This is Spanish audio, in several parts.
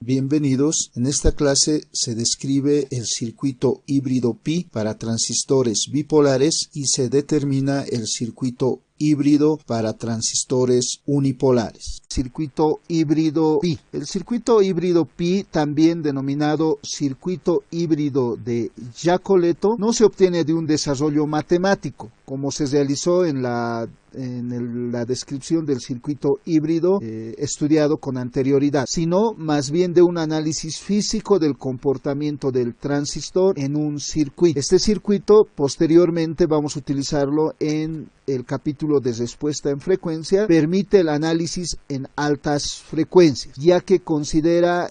Bienvenidos. En esta clase se describe el circuito híbrido pi para transistores bipolares y se determina el circuito híbrido para transistores unipolares. Circuito híbrido pi. El circuito híbrido pi, también denominado circuito híbrido de Giacoletto, no se obtiene de un desarrollo matemático, como se realizó en la descripción del circuito híbrido estudiado con anterioridad, sino más bien de un análisis físico del comportamiento del transistor en un circuito. Este circuito posteriormente vamos a utilizarlo en el capítulo de respuesta en frecuencia. Permite el análisis en altas frecuencias, ya que considera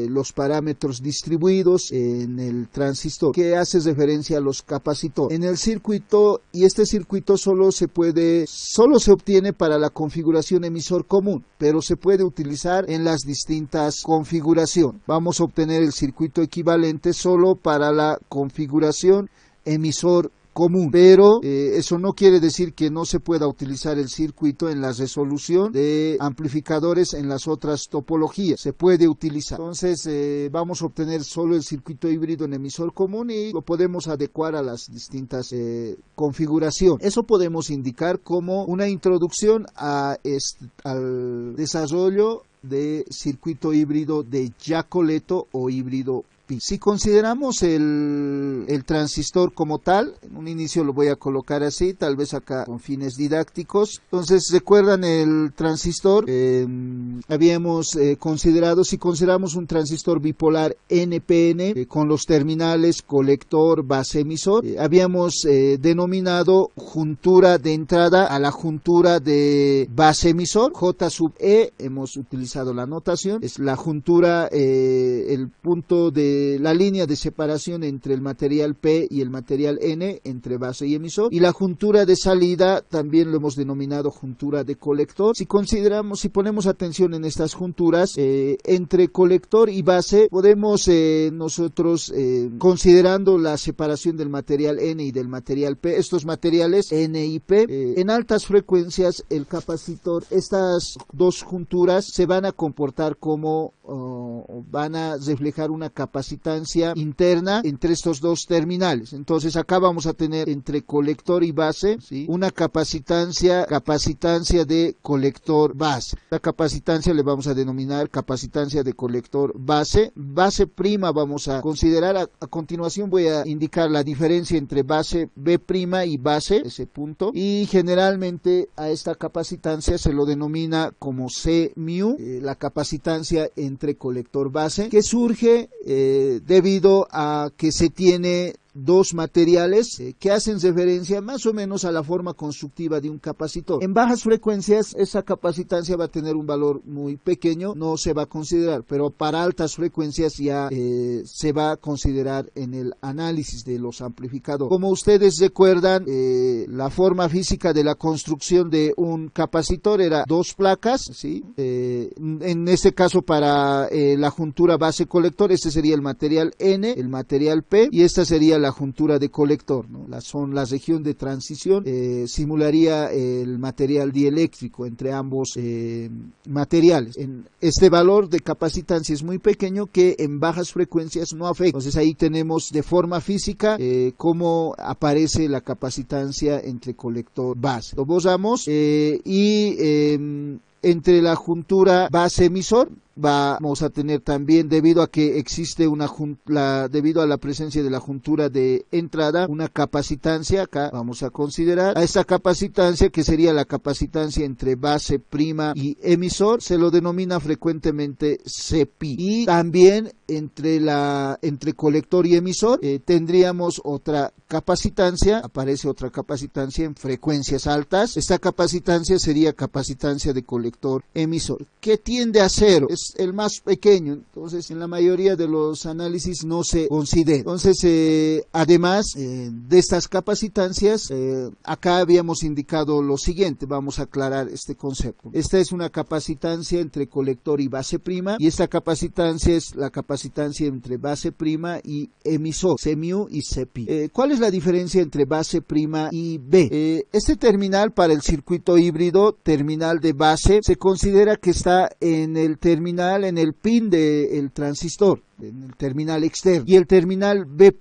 los parámetros distribuidos en el transistor, que hace referencia a los capacitores en el circuito, y este circuito solo se obtiene para la configuración emisor común, pero se puede utilizar en las distintas configuraciones. Vamos a obtener el circuito equivalente solo para la configuración emisor común, pero eso no quiere decir que no se pueda utilizar el circuito en la resolución de amplificadores en las otras topologías. Se puede utilizar. Entonces vamos a obtener solo el circuito híbrido en emisor común y lo podemos adecuar a las distintas configuraciones. Eso podemos indicar como una introducción al desarrollo de circuito híbrido de Giacoletto o híbrido pi. Si consideramos el transistor como tal, en un inicio lo voy a colocar así, tal vez acá con fines didácticos. Entonces, ¿recuerdan el transistor? Habíamos considerado, si consideramos un transistor bipolar NPN con los terminales colector, base, emisor, habíamos denominado juntura de entrada a la juntura de base emisor, J sub E, hemos utilizado la notación, es la juntura, el punto de la línea de separación entre el material P y el material N, entre base y emisor, y la juntura de salida también lo hemos denominado juntura de colector. Si ponemos atención en estas junturas, entre colector y base, podemos nosotros, considerando la separación del material N y del material P, estos materiales N y P, en altas frecuencias el capacitor, estas dos junturas se van a comportar como, van a reflejar una capacitancia interna entre estos dos terminales. Entonces acá vamos a tener entre colector y base, ¿sí?, una capacitancia de colector base. La capacitancia le vamos a denominar capacitancia de colector base. Base prima vamos a considerar, a continuación voy a indicar la diferencia entre base B prima y base, ese punto, y generalmente a esta capacitancia se lo denomina como C mu, la capacitancia entre colector base, que surge debido a que se tiene dos materiales que hacen referencia más o menos a la forma constructiva de un capacitor. En bajas frecuencias esa capacitancia va a tener un valor muy pequeño, no se va a considerar, pero para altas frecuencias ya se va a considerar en el análisis de los amplificadores. Como ustedes recuerdan, la forma física de la construcción de un capacitor era dos placas, ¿sí? En este caso para la juntura base colector, este sería el material N, el material P, y esta sería la juntura de colector, ¿no? La región de transición simularía el material dieléctrico entre ambos materiales. Este valor de capacitancia es muy pequeño, que en bajas frecuencias no afecta. Entonces ahí tenemos de forma física cómo aparece la capacitancia entre colector base. Lo borramos entre la juntura base emisor vamos a tener también, debido a que existe debido a la presencia de la juntura de entrada, una capacitancia. Acá vamos a considerar a esta capacitancia, que sería la capacitancia entre base prima y emisor, se lo denomina frecuentemente Cpi. Y también entre colector y emisor tendríamos otra capacitancia, aparece otra capacitancia en frecuencias altas. Esta capacitancia sería capacitancia de colector emisor, que tiende a cero, es el más pequeño, entonces en la mayoría de los análisis no se considera. Entonces además de estas capacitancias, acá habíamos indicado lo siguiente, vamos a aclarar este concepto. Esta es una capacitancia entre colector y base prima, y esta capacitancia es la capacitancia entre base prima y emisor, C mu y Cpi. ¿Cuál es la diferencia entre base prima y B? Este terminal para el circuito híbrido, terminal de base, se considera que está en el terminal terminal, en el pin del transistor, en el terminal externo. Y el terminal B'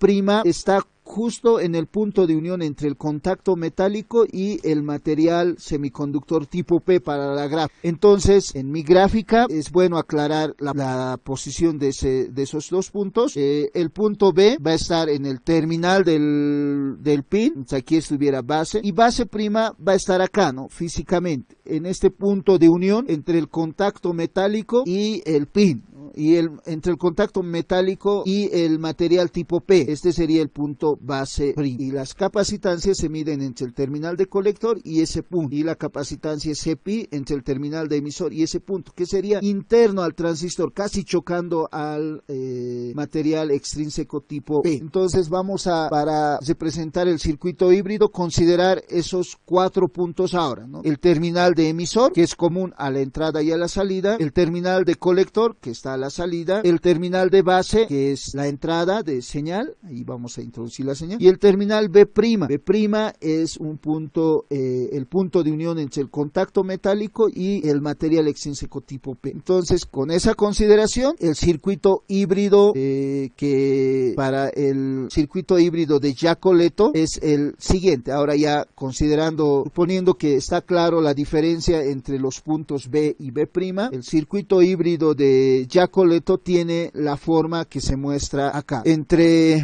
está justo en el punto de unión entre el contacto metálico y el material semiconductor tipo P para la gráfica. Entonces, en mi gráfica es bueno aclarar la posición de esos dos puntos. El punto B va a estar en el terminal del pin, aquí estuviera base, y base prima va a estar acá, ¿no? Físicamente, en este punto de unión entre el contacto metálico y el pin, ¿no? Y entre el contacto metálico y el material tipo P. Este sería el punto base prima. Y las capacitancias se miden entre el terminal de colector y ese punto. Y la capacitancia Cpi entre el terminal de emisor y ese punto, que sería interno al transistor, casi chocando al material extrínseco tipo P. Entonces vamos a, para representar el circuito híbrido, considerar esos 4 puntos ahora, ¿no? El terminal de emisor, que es común a la entrada y a la salida, el terminal de colector, que está a la salida, el terminal de base, que es la entrada de señal, ahí vamos a introducir la señal, y el terminal B'. B' es un punto, el punto de unión entre el contacto metálico y el material extrínseco tipo P. Entonces, con esa consideración, el circuito híbrido, que para el circuito híbrido de Giacoletto es el siguiente. Ahora ya considerando, suponiendo que está claro la diferencia entre los puntos B y B', el circuito híbrido de Giacoletto tiene la forma que se muestra acá.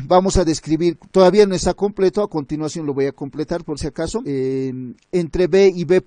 Vamos a describir, todavía no está completo, a continuación lo voy a completar por si acaso. Entre B y B'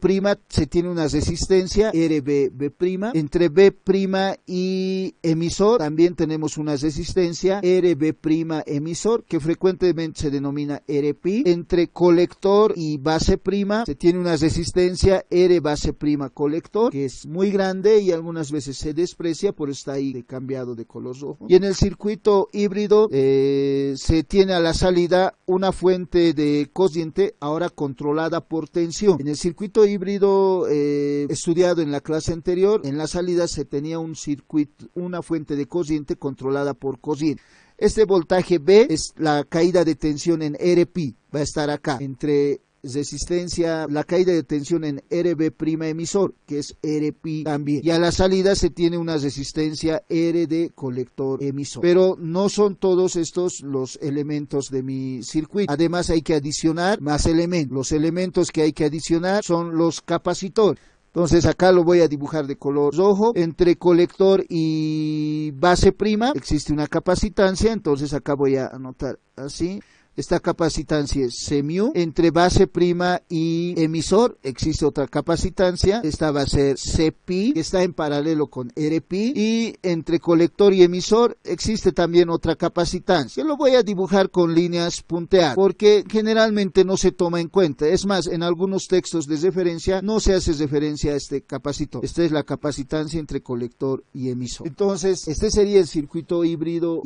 se tiene una resistencia RB'. Entre B' y emisor también tenemos una resistencia RB' emisor, que frecuentemente se denomina RP. Entre colector y base prima se tiene una resistencia R base prima colector, que es muy grande y algunas veces se desprecia, por eso está ahí cambiado de color rojo. Y en el circuito híbrido se tiene a la salida una fuente de corriente, ahora controlada por tensión. En el circuito híbrido estudiado en la clase anterior, en la salida se tenía una fuente de corriente controlada por corriente. Este voltaje B es la caída de tensión en RP, va a estar acá, entre resistencia, la caída de tensión en RB' emisor, que es RP también, y a la salida se tiene una resistencia R de colector emisor. Pero no son todos estos los elementos de mi circuito, además hay que adicionar más elementos. Los elementos que hay que adicionar son los capacitores. Entonces acá lo voy a dibujar de color rojo. Entre colector y base prima existe una capacitancia, entonces acá voy a anotar así. Esta capacitancia es Cmu. Entre base prima y emisor existe otra capacitancia. Esta va a ser Cpi, que está en paralelo con Rp. Y entre colector y emisor existe también otra capacitancia. Yo lo voy a dibujar con líneas punteadas, porque generalmente no se toma en cuenta. Es más, en algunos textos de referencia no se hace referencia a este capacitor. Esta es la capacitancia entre colector y emisor. Entonces, este sería el circuito híbrido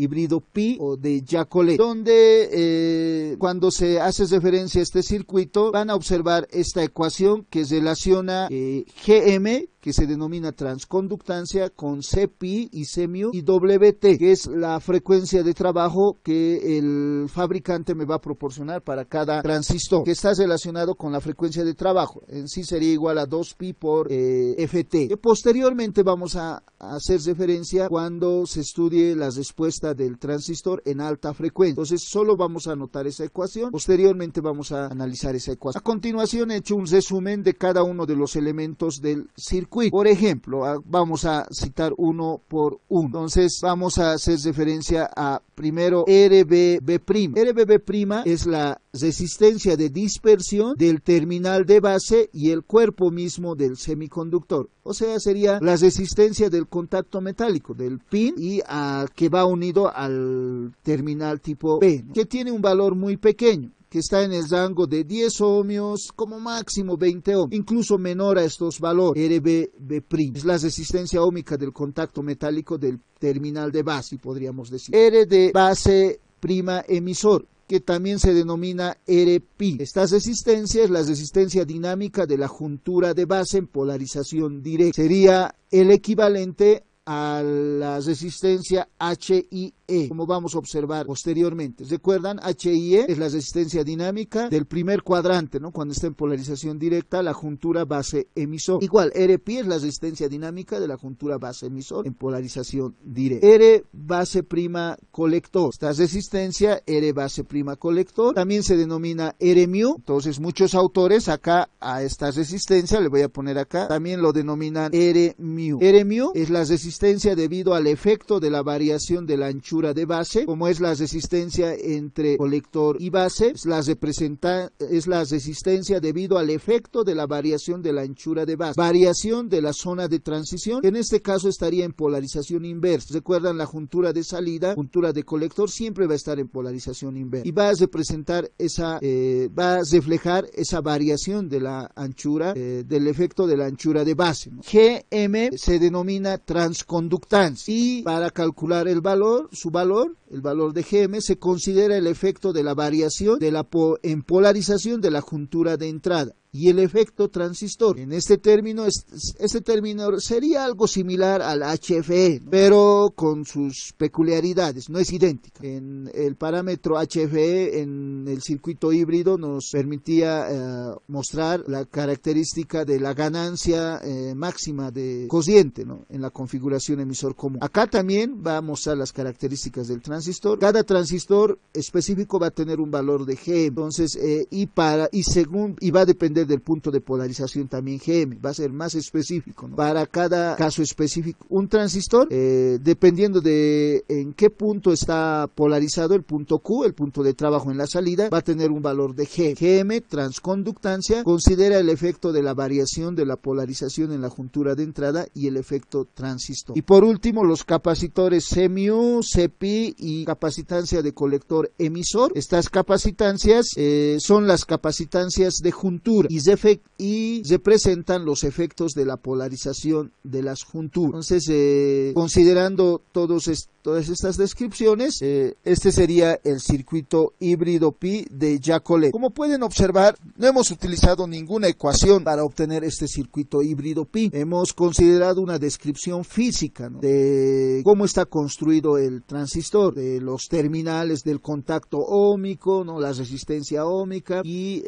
pi o de Giacoletto, donde cuando se hace referencia a este circuito van a observar esta ecuación que relaciona Gm, que se denomina transconductancia, con Cpi y Cmu, y Wt, que es la frecuencia de trabajo que el fabricante me va a proporcionar para cada transistor, que está relacionado con la frecuencia de trabajo. En sí sería igual a 2pi por Ft. Que posteriormente vamos a hacer referencia cuando se estudie la respuesta del transistor en alta frecuencia. Entonces solo vamos a anotar esa ecuación, posteriormente vamos a analizar esa ecuación. A continuación he hecho un resumen de cada uno de los elementos del circuito. Por ejemplo, vamos a citar uno por uno. Entonces vamos a hacer referencia a primero RBB'. RBB' es la resistencia de dispersión del terminal de base y el cuerpo mismo del semiconductor. O sea, sería la resistencia del contacto metálico del pin y que va unido al terminal tipo P, ¿no? Que tiene un valor muy pequeño, que está en el rango de 10 ohmios, como máximo 20 ohmios, incluso menor a estos valores. RBB' es la resistencia óhmica del contacto metálico del terminal de base, podríamos decir. R de base prima emisor, que también se denomina Rp. Esta resistencia es la resistencia dinámica de la juntura de base en polarización directa. Sería el equivalente a la resistencia HIE, como vamos a observar posteriormente. ¿Recuerdan? HIE es la resistencia dinámica del primer cuadrante, ¿no? Cuando está en polarización directa, la juntura base-emisor. Igual, RP es la resistencia dinámica de la juntura base-emisor en polarización directa. R base prima colector. Esta resistencia, R base prima colector, también se denomina R mu. Entonces, muchos autores acá a esta resistencia, le voy a poner acá, también lo denominan R mu. R mu es la resistencia debido al efecto de la variación de la anchura de base, como es la resistencia entre colector y base, es la resistencia debido al efecto de la variación de la anchura de base, variación de la zona de transición, que en este caso estaría en polarización inversa. Recuerdan, la juntura de salida, juntura de colector, siempre va a estar en polarización inversa y va a representar esa, va a reflejar esa variación de la anchura, del efecto de la anchura de base, ¿no? Gm se denomina transconductancia y para calcular el valor, el valor de Gm, se considera el efecto de la variación de la en polarización de la juntura de entrada y el efecto transistor. En este término, sería algo similar al HFE, ¿no? Pero con sus peculiaridades, no es idéntica. En el parámetro HFE en el circuito híbrido nos permitía mostrar la característica de la ganancia máxima de cociente, ¿no? En la configuración emisor común. Acá también va a mostrar las características del transistor. Cada transistor específico va a tener un valor de G. Entonces, y va a depender del punto de polarización también Gm, va a ser más específico, ¿no? Para cada caso específico. Un transistor, dependiendo de en qué punto está polarizado, el punto Q, el punto de trabajo en la salida, va a tener un valor de G. Gm, transconductancia, considera el efecto de la variación de la polarización en la juntura de entrada y el efecto transistor. Y por último, los capacitores Cmu, Cpi y capacitancia de colector emisor. Estas capacitancias son las capacitancias de juntura y representan los efectos de la polarización de las junturas. Entonces, considerando todas estas descripciones, este sería el circuito híbrido pi de Jacquet. Como pueden observar, no hemos utilizado ninguna ecuación para obtener este circuito híbrido pi. Hemos considerado una descripción física, ¿no? De cómo está construido el transistor, de los terminales del contacto óhmico, ¿no? La resistencia óhmica y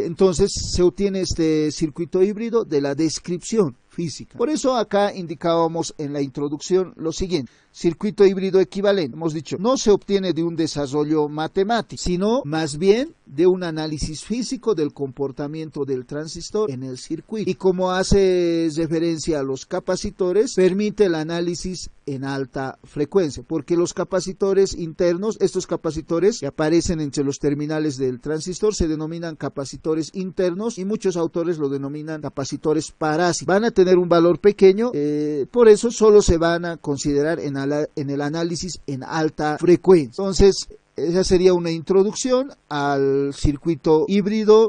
entonces se obtiene este circuito híbrido de la descripción física. Por eso acá indicábamos en la introducción lo siguiente: circuito híbrido equivalente, hemos dicho, no se obtiene de un desarrollo matemático, sino más bien de un análisis físico del comportamiento del transistor en el circuito. Y como hace referencia a los capacitores, permite el análisis en alta frecuencia, porque los capacitores internos, estos capacitores que aparecen entre los terminales del transistor, se denominan capacitores internos y muchos autores lo denominan capacitores parásitos. Van a tener un valor pequeño, por eso solo se van a considerar en el análisis en alta frecuencia. Entonces, esa sería una introducción al circuito híbrido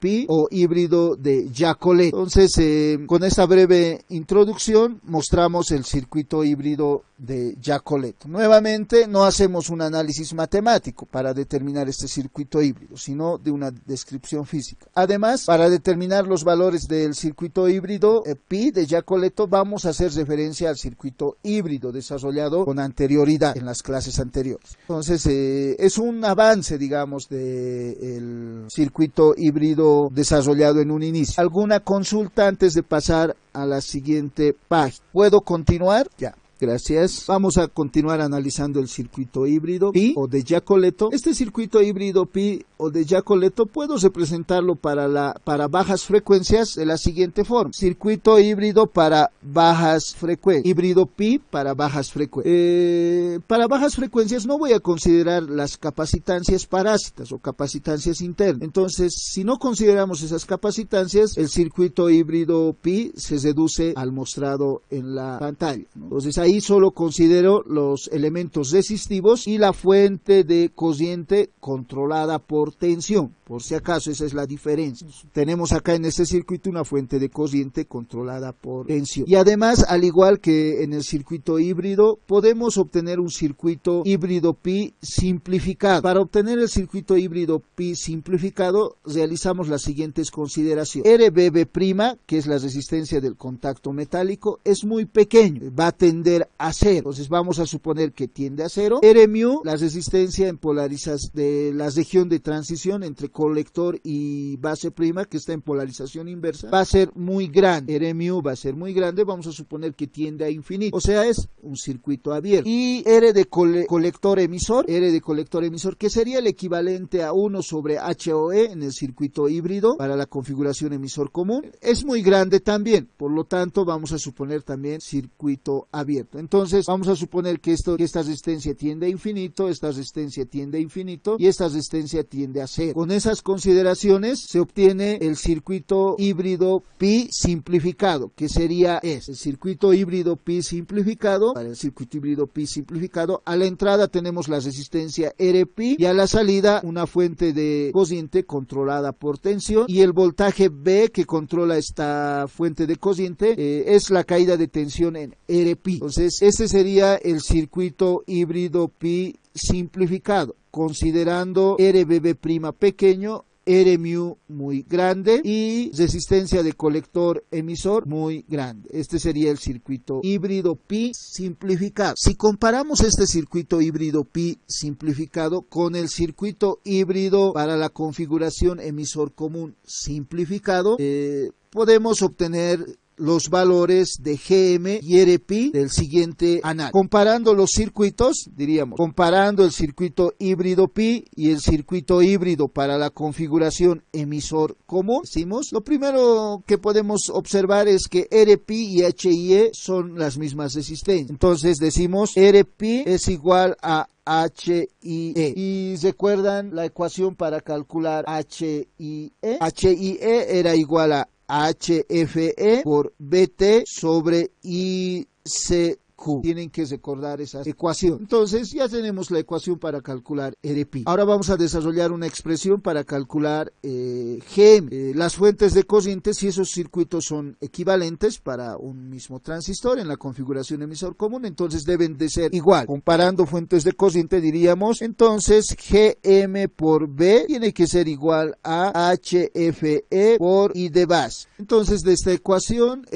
pi o híbrido de Jacquet. Entonces, con esta breve introducción mostramos el circuito híbrido de Jacquet. Nuevamente, no hacemos un análisis matemático para determinar este circuito híbrido, sino de una descripción física. Además, para determinar los valores del circuito híbrido pi de Jacquet, vamos a hacer referencia al circuito híbrido desarrollado con anterioridad en las clases anteriores. Entonces, es un avance, digamos, del circuito híbrido desarrollado en un inicio. ¿Alguna consulta antes de pasar a la siguiente página? ¿Puedo continuar? Ya. Gracias. Vamos a continuar analizando el circuito híbrido pi o de Jacquet. Este circuito híbrido pi o de Jacquet puedo representarlo para bajas frecuencias de la siguiente forma: circuito híbrido para bajas frecuencias, híbrido pi para bajas frecuencias. Para bajas frecuencias no voy a considerar las capacitancias parásitas o capacitancias internas. Entonces, si no consideramos esas capacitancias, el circuito híbrido pi se reduce al mostrado en la pantalla, ¿no? Entonces ahí ahí solo considero los elementos resistivos y la fuente de cociente controlada por tensión. Por si acaso, esa es la diferencia. Tenemos acá en este circuito una fuente de cociente controlada por tensión. Y además, al igual que en el circuito híbrido, podemos obtener un circuito híbrido pi simplificado. Para obtener el circuito híbrido pi simplificado, realizamos las siguientes consideraciones. RBB', que es la resistencia del contacto metálico, es muy pequeño, va a tender a cero. Entonces vamos a suponer que tiende a cero. Rμ, la resistencia en polarización de la región de transición entre colector y base prima, que está en polarización inversa, va a ser muy grande. Rμ va a ser muy grande, vamos a suponer que tiende a infinito, o sea, es un circuito abierto. Y R de colector emisor, que sería el equivalente a 1 sobre HOE en el circuito híbrido para la configuración emisor común, es muy grande también, por lo tanto vamos a suponer también circuito abierto. Entonces vamos a suponer que esta resistencia tiende a infinito, esta resistencia tiende a infinito y esta resistencia tiende a cero. Con esas consideraciones se obtiene el circuito híbrido pi simplificado, que sería el circuito híbrido pi simplificado. Para el circuito híbrido pi simplificado, a la entrada tenemos la resistencia Rpi y a la salida una fuente de cociente controlada por tensión, y el voltaje B que controla esta fuente de cociente es la caída de tensión en Rpi. Entonces este sería el circuito híbrido pi simplificado, considerando RBB' pequeño, Rμ muy grande y resistencia de colector emisor muy grande. Este sería el circuito híbrido pi simplificado. Si comparamos este circuito híbrido pi simplificado con el circuito híbrido para la configuración emisor común simplificado, podemos obtener los valores de Gm y Rpi del siguiente análisis. Comparando los circuitos, diríamos, comparando el circuito híbrido pi y el circuito híbrido para la configuración emisor común, decimos, lo primero que podemos observar es que Rpi y HIE son las mismas resistencias. Entonces decimos Rpi es igual a HIE. Y recuerdan la ecuación para calcular HIE. HIE era igual a HFE por BT sobre ICQ. Tienen que recordar esa ecuación. Entonces ya tenemos la ecuación para calcular Rpi. Ahora vamos a desarrollar una expresión para calcular Gm. Las fuentes de cociente, si esos circuitos son equivalentes para un mismo transistor en la configuración emisor común, entonces deben de ser igual. Comparando fuentes de cociente diríamos, entonces Gm por B tiene que ser igual a HFE por I de base. Entonces de esta ecuación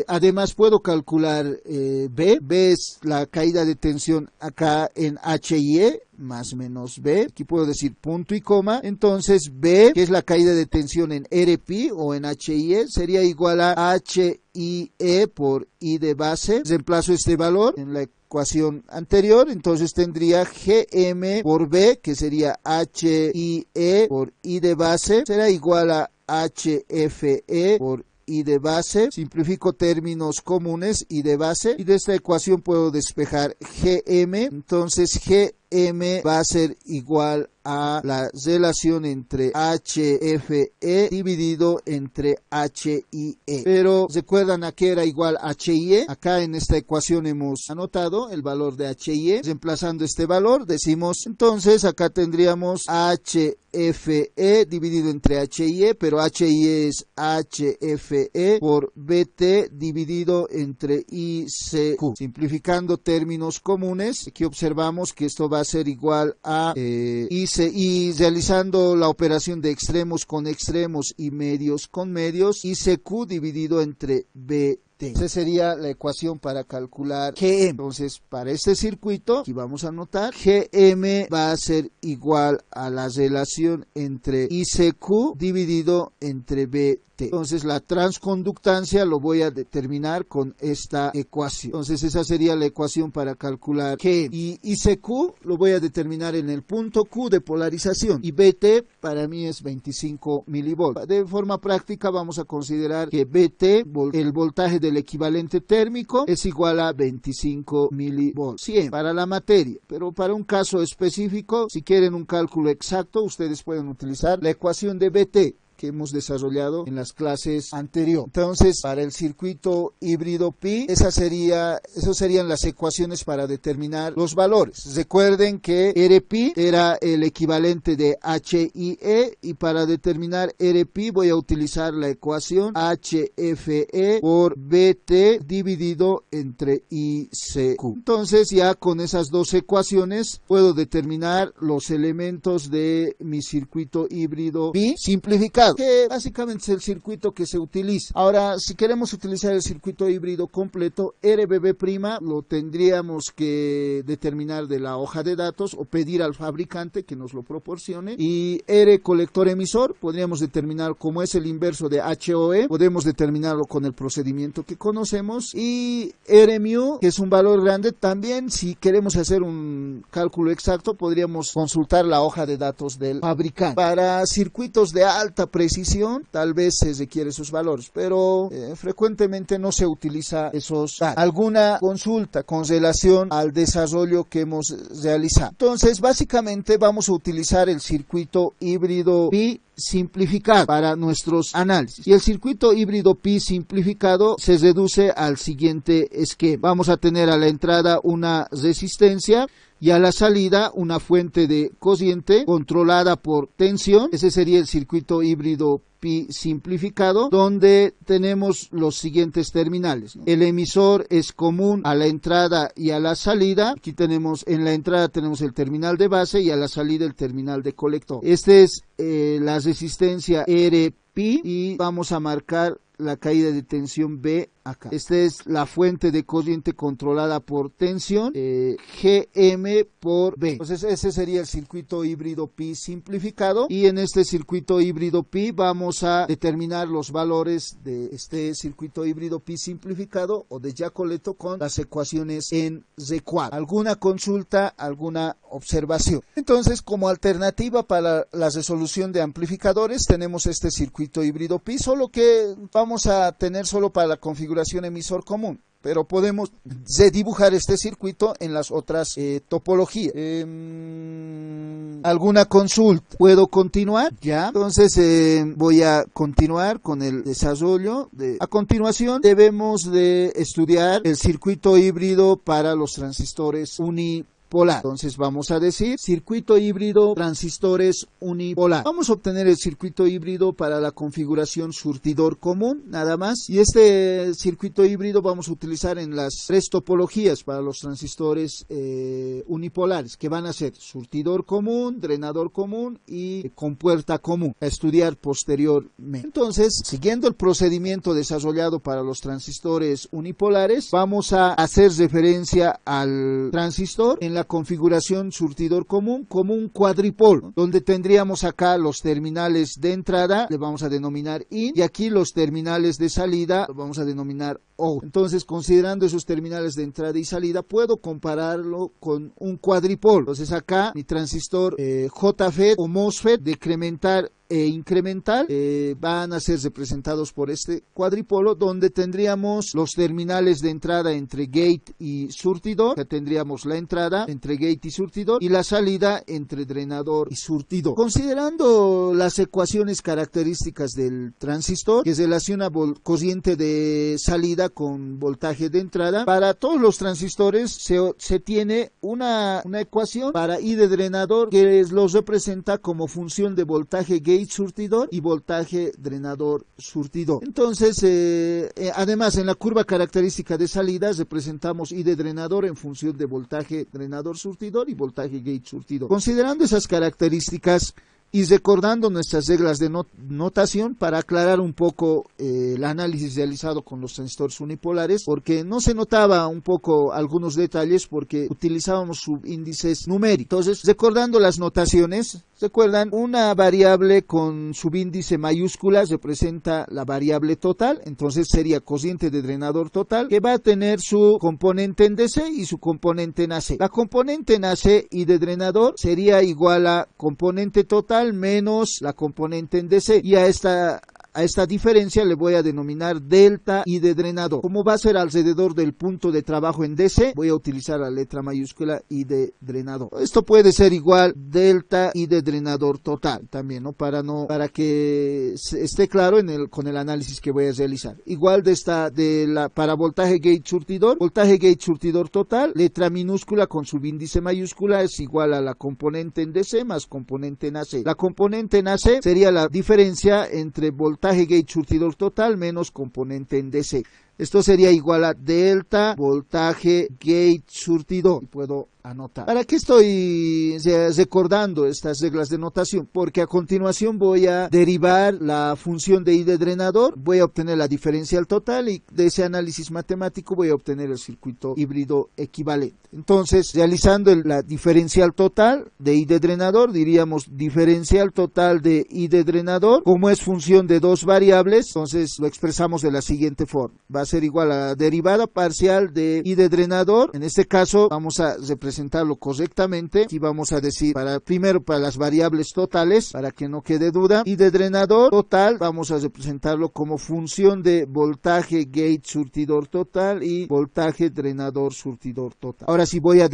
además puedo calcular B. B es la caída de tensión acá en HIE más menos B, aquí puedo decir punto y coma. Entonces B, que es la caída de tensión en Rpi o en HIE, sería igual a HIE por I de base. Reemplazo este valor en la ecuación anterior, entonces tendría Gm por B, que sería HIE por I de base, será igual a HFE por I de base. Simplifico términos comunes, I de base, y de esta ecuación puedo despejar Gm. Entonces Gm va a ser igual a la relación entre HFE dividido entre HIE. Pero recuerdan a que era igual HIE. Acá en esta ecuación hemos anotado el valor de HIE. Reemplazando este valor decimos, entonces acá tendríamos HFE dividido entre HIE, pero HIE es HFE por BT dividido entre ICQ. Simplificando términos comunes, aquí observamos que esto va a ser igual a IC, y realizando la operación de extremos con extremos y medios con medios, ICQ dividido entre BT. Esa sería la ecuación para calcular Gm. Entonces, para este circuito, aquí vamos a anotar, Gm va a ser igual a la relación entre ICQ dividido entre BT. Entonces, la transconductancia lo voy a determinar con esta ecuación. Entonces, esa sería la ecuación para calcular Gm. Y ICQ lo voy a determinar en el punto Q de polarización. Y BT para mí es 25 milivolts. De forma práctica, vamos a considerar que BT, el voltaje del equivalente térmico, es igual a 25 milivolts. 100 para la materia, pero para un caso específico, si quieren un cálculo exacto, ustedes pueden utilizar la ecuación de BT. que hemos desarrollado en las clases anteriores. Entonces, para el circuito híbrido pi, esas serían las ecuaciones para determinar los valores. Recuerden que R pi era el equivalente de H y E, y para determinar R pi voy a utilizar la ecuación HFE por BT dividido entre ICQ. Entonces, ya con esas dos ecuaciones puedo determinar los elementos de mi circuito híbrido pi simplificado, que básicamente es el circuito que se utiliza. Ahora, si queremos utilizar el circuito híbrido completo, RBB' lo tendríamos que determinar de la hoja de datos o pedir al fabricante que nos lo proporcione, y R colector emisor podríamos determinar como es el inverso de HOE, podemos determinarlo con el procedimiento que conocemos, y R mu, que es un valor grande, también si queremos hacer un cálculo exacto podríamos consultar la hoja de datos del fabricante. Para circuitos de alta precisión tal vez se requiere esos valores, pero frecuentemente no se utiliza esos datos. Alguna consulta con relación al desarrollo que hemos realizado. Entonces, básicamente vamos a utilizar el circuito híbrido pi simplificado para nuestros análisis, y el circuito híbrido pi simplificado se reduce al siguiente esquema. Vamos a tener a la entrada una resistencia y a la salida una fuente de corriente controlada por tensión. Ese sería el circuito híbrido pi simplificado, donde tenemos los siguientes terminales, ¿no? El emisor es común a la entrada y a la salida. Aquí tenemos, en la entrada tenemos el terminal de base y a la salida el terminal de colector. Este es la resistencia R pi, y vamos a marcar la caída de tensión B acá. Esta es la fuente de corriente controlada por tensión, Gm por B. Entonces ese sería el circuito híbrido pi simplificado, y en este circuito híbrido pi vamos a determinar los valores de este circuito híbrido pi simplificado o de Jacoletto con las ecuaciones en Z4. ¿Alguna consulta, alguna observación? Entonces, como alternativa para la resolución de amplificadores tenemos este circuito híbrido pi, solo que vamos a tener solo para la configuración emisor común, pero podemos dibujar este circuito en las otras topologías. ¿Alguna consulta? ¿Puedo continuar? Ya. Entonces voy a continuar con el desarrollo. A continuación debemos de estudiar el circuito híbrido para los transistores unipolar. Entonces vamos a decir circuito híbrido transistores unipolar. Vamos a obtener el circuito híbrido para la configuración surtidor común, nada más, y este circuito híbrido vamos a utilizar en las tres topologías para los transistores unipolares, que van a ser surtidor común, drenador común y compuerta común, a estudiar posteriormente. Entonces, siguiendo el procedimiento desarrollado para los transistores unipolares, vamos a hacer referencia al transistor en la configuración surtidor común como un cuadripolo, donde tendríamos acá los terminales de entrada, le vamos a denominar in, y aquí los terminales de salida, los vamos a denominar out. Entonces, considerando esos terminales de entrada y salida, puedo compararlo con un cuadripolo. Entonces acá mi transistor JFET o MOSFET decremental e incremental van a ser representados por este cuadripolo, donde tendríamos los terminales de entrada entre gate y surtidor, que tendríamos la entrada entre gate y surtidor, y la salida entre drenador y surtidor. Considerando las ecuaciones características del transistor, que relaciona corriente de salida con voltaje de entrada, para todos los transistores se tiene una ecuación para I de drenador que los representa como función de voltaje gate surtidor y voltaje drenador surtidor. Entonces, además, en la curva característica de salida representamos I de drenador en función de voltaje drenador surtidor y voltaje gate surtidor. Considerando esas características y recordando nuestras reglas de notación, para aclarar un poco el análisis realizado con los transistores unipolares, porque no se notaba un poco algunos detalles porque utilizábamos subíndices numéricos. Entonces, recordando las notaciones, recuerdan, una variable con subíndice mayúscula representa la variable total, entonces sería corriente de drenador total, que va a tener su componente en DC y su componente en AC. La componente en AC y de drenador sería igual a componente total menos la componente en DC, y a esta a esta diferencia le voy a denominar delta I de drenador. Como va a ser alrededor del punto de trabajo en DC, voy a utilizar la letra mayúscula I de drenador. Esto puede ser igual delta I de drenador total también, ¿no? Para que esté claro con el análisis que voy a realizar. Igual para voltaje gate surtidor total, letra minúscula con subíndice mayúscula es igual a la componente en DC más componente en AC. La componente en AC sería la diferencia entre voltaje gate surtidor total menos componente en DC. Esto sería igual a delta voltaje gate surtidor. Y puedo anotar. ¿Para qué estoy recordando estas reglas de notación? Porque a continuación voy a derivar la función de I de drenador, voy a obtener la diferencial total y de ese análisis matemático voy a obtener el circuito híbrido equivalente. Entonces, realizando la diferencial total de I de drenador, diríamos diferencial total de I de drenador, como es función de dos variables, entonces lo expresamos de la siguiente forma. Va a ser igual a la derivada parcial de I de drenador. En este caso vamos a representarlo correctamente. Aquí vamos a decir primero para las variables totales, para que no quede duda. I de drenador total vamos a representarlo como función de voltaje gate surtidor total y voltaje drenador surtidor total. Ahora si voy a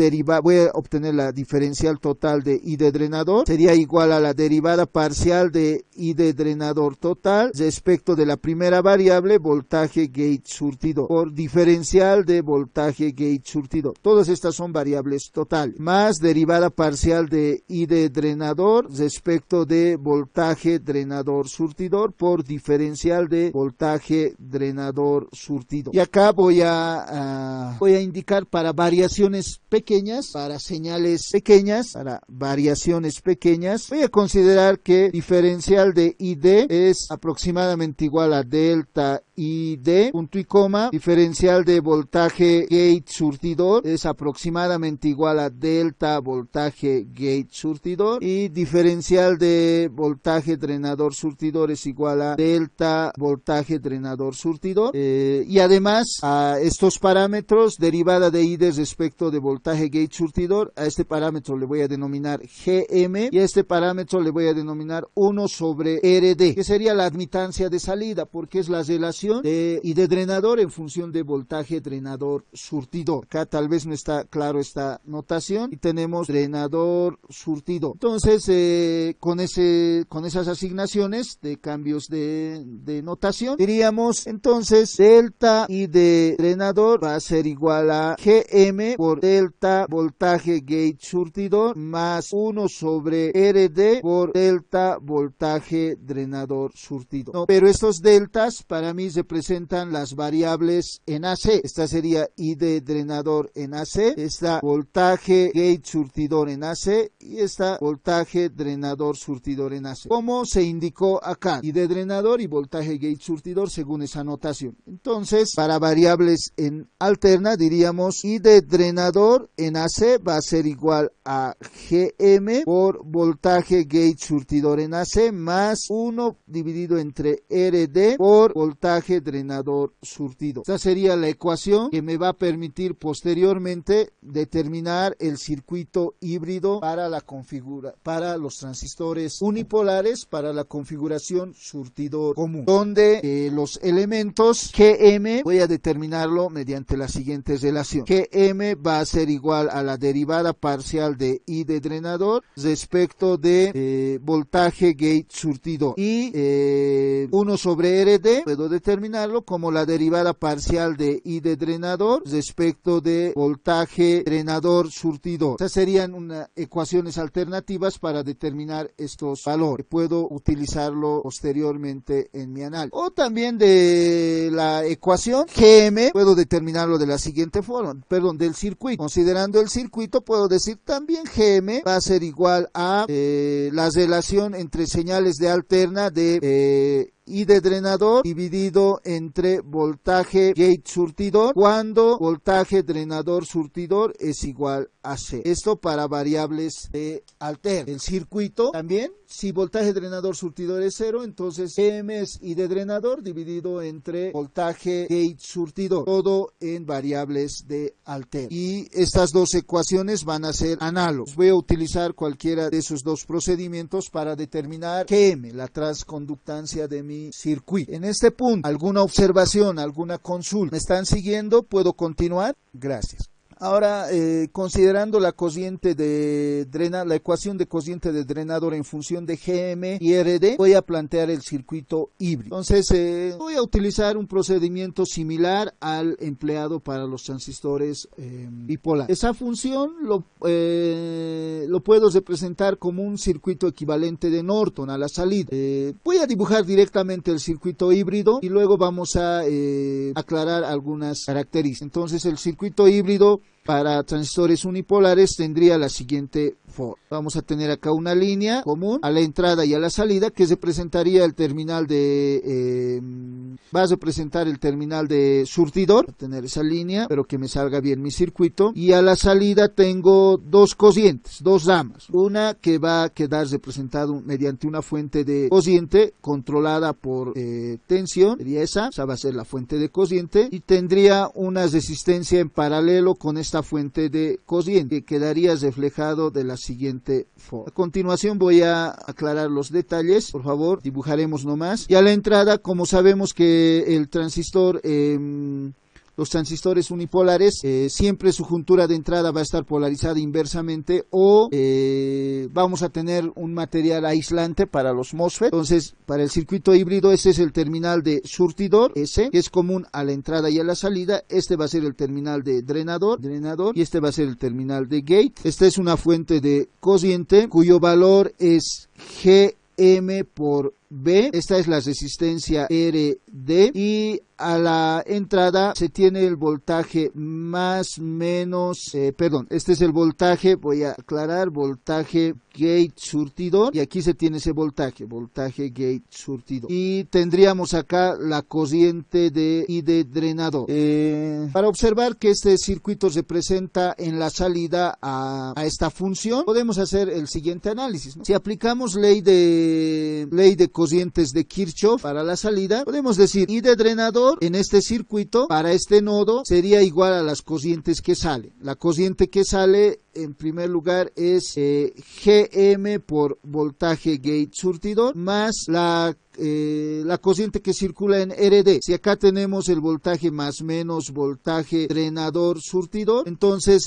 obtener la diferencial total de I de drenador, sería igual a la derivada parcial de I de drenador total respecto de la primera variable voltaje gate surtidor por diferencial de voltaje gate surtidor. Todas estas son variables totales, más derivada parcial de I de drenador respecto de voltaje drenador surtidor por diferencial de voltaje drenador surtidor. Y acá voy a indicar para variaciones pequeñas, para señales pequeñas, para variaciones pequeñas, voy a considerar que diferencial de ID es aproximadamente igual a delta ID, punto y coma, diferencial de voltaje gate surtidor es aproximadamente igual a delta voltaje gate surtidor y diferencial de voltaje drenador surtidor es igual a delta voltaje drenador surtidor y además a estos parámetros, derivada de ID respecto de voltaje gate surtidor, a este parámetro le voy a denominar GM y a este parámetro le voy a denominar 1 sobre RD, que sería la admitancia de salida, porque es la relación de I de drenador en función de voltaje drenador surtidor. Acá tal vez no está claro esta notación y tenemos drenador surtidor. Entonces con esas asignaciones de cambios de notación diríamos entonces delta I de drenador va a ser igual a GM por delta voltaje gate surtidor más 1 sobre RD por delta voltaje drenador surtidor. No, pero estos deltas para mí representan las variables en AC. Esta sería I de drenador en AC, esta voltaje gate surtidor en AC y esta voltaje drenador surtidor en AC. Como se indicó acá, I de drenador y voltaje gate surtidor según esa notación. Entonces, para variables en alterna diríamos I de drenador en AC va a ser igual a GM por voltaje gate surtidor en AC más 1 dividido entre RD por voltaje drenador surtidor. Esta sería la ecuación que me va a permitir posteriormente determinar el circuito híbrido para los transistores unipolares para la configuración surtidor común, donde los elementos GM voy a determinarlo mediante la siguiente relación. GM va a ser igual a la derivada parcial de I de drenador respecto de voltaje gate surtidor y 1 sobre RD puedo determinarlo como la derivada parcial de I de drenador respecto de voltaje drenador surtidor. Estas serían ecuaciones alternativas para determinar estos valores. Puedo utilizarlo posteriormente en mi análisis. O también de la ecuación GM puedo determinarlo de la siguiente forma, del circuito. Considerando el circuito puedo decir también GM va a ser igual a la relación entre señales de alterna de I de drenador dividido entre voltaje gate surtidor cuando voltaje drenador surtidor es igual a C. Esto para variables de alterna. El circuito también, si voltaje drenador surtidor es 0, entonces M es I de drenador dividido entre voltaje gate surtidor, todo en variables de alterna. Y estas dos ecuaciones van a ser análogas. Voy a utilizar cualquiera de esos dos procedimientos para determinar GM, la transconductancia de mi mi circuito. En este punto, ¿alguna observación, alguna consulta? ¿Me están siguiendo? ¿Puedo continuar? Gracias. Ahora, considerando la cociente de la ecuación de cociente de drenador en función de GM y RD, voy a plantear el circuito híbrido. Entonces, voy a utilizar un procedimiento similar al empleado para los transistores bipolares. Esa función lo puedo representar como un circuito equivalente de Norton a la salida. Voy a dibujar directamente el circuito híbrido y luego vamos a aclarar algunas características. Entonces, el circuito híbrido para transistores unipolares tendría la siguiente forma. Vamos a tener acá una línea común a la entrada y a la salida que representaría el terminal de va a representar el terminal de surtidor. Voy a tener esa línea, pero que me salga bien mi circuito. Y a la salida tengo dos cocientes, dos ramas. Una que va a quedar representada mediante una fuente de cociente controlada por tensión, sería esa va a ser la fuente de cociente, y tendría una resistencia en paralelo con esta fuente de cociente, que quedaría reflejado de la siguiente forma. A continuación voy a aclarar los detalles, por favor, dibujaremos nomás. Y a la entrada, como sabemos que el transistor, los transistores unipolares, siempre su juntura de entrada va a estar polarizada inversamente, o vamos a tener un material aislante para los MOSFET. Entonces, para el circuito híbrido, ese es el terminal de surtidor, ese, que es común a la entrada y a la salida. Este va a ser el terminal de drenador, y este va a ser el terminal de gate. Esta es una fuente de cociente, cuyo valor es GM por B. Esta es la resistencia RD, y a la entrada se tiene el voltaje más menos, este es el voltaje, voy a aclarar, voltaje gate surtidor, y aquí se tiene ese voltaje gate surtidor, y tendríamos acá la cociente de drenador. Para observar que este circuito representa en la salida a esta función, podemos hacer el siguiente análisis, ¿no? Si aplicamos ley de cocientes de Kirchhoff para la salida, podemos decir I de drenador en este circuito para este nodo sería igual a las cocientes que salen. La cociente que sale en primer lugar es GM por voltaje gate surtidor más la cociente que circula en RD. Si acá tenemos el voltaje más menos voltaje drenador surtidor, entonces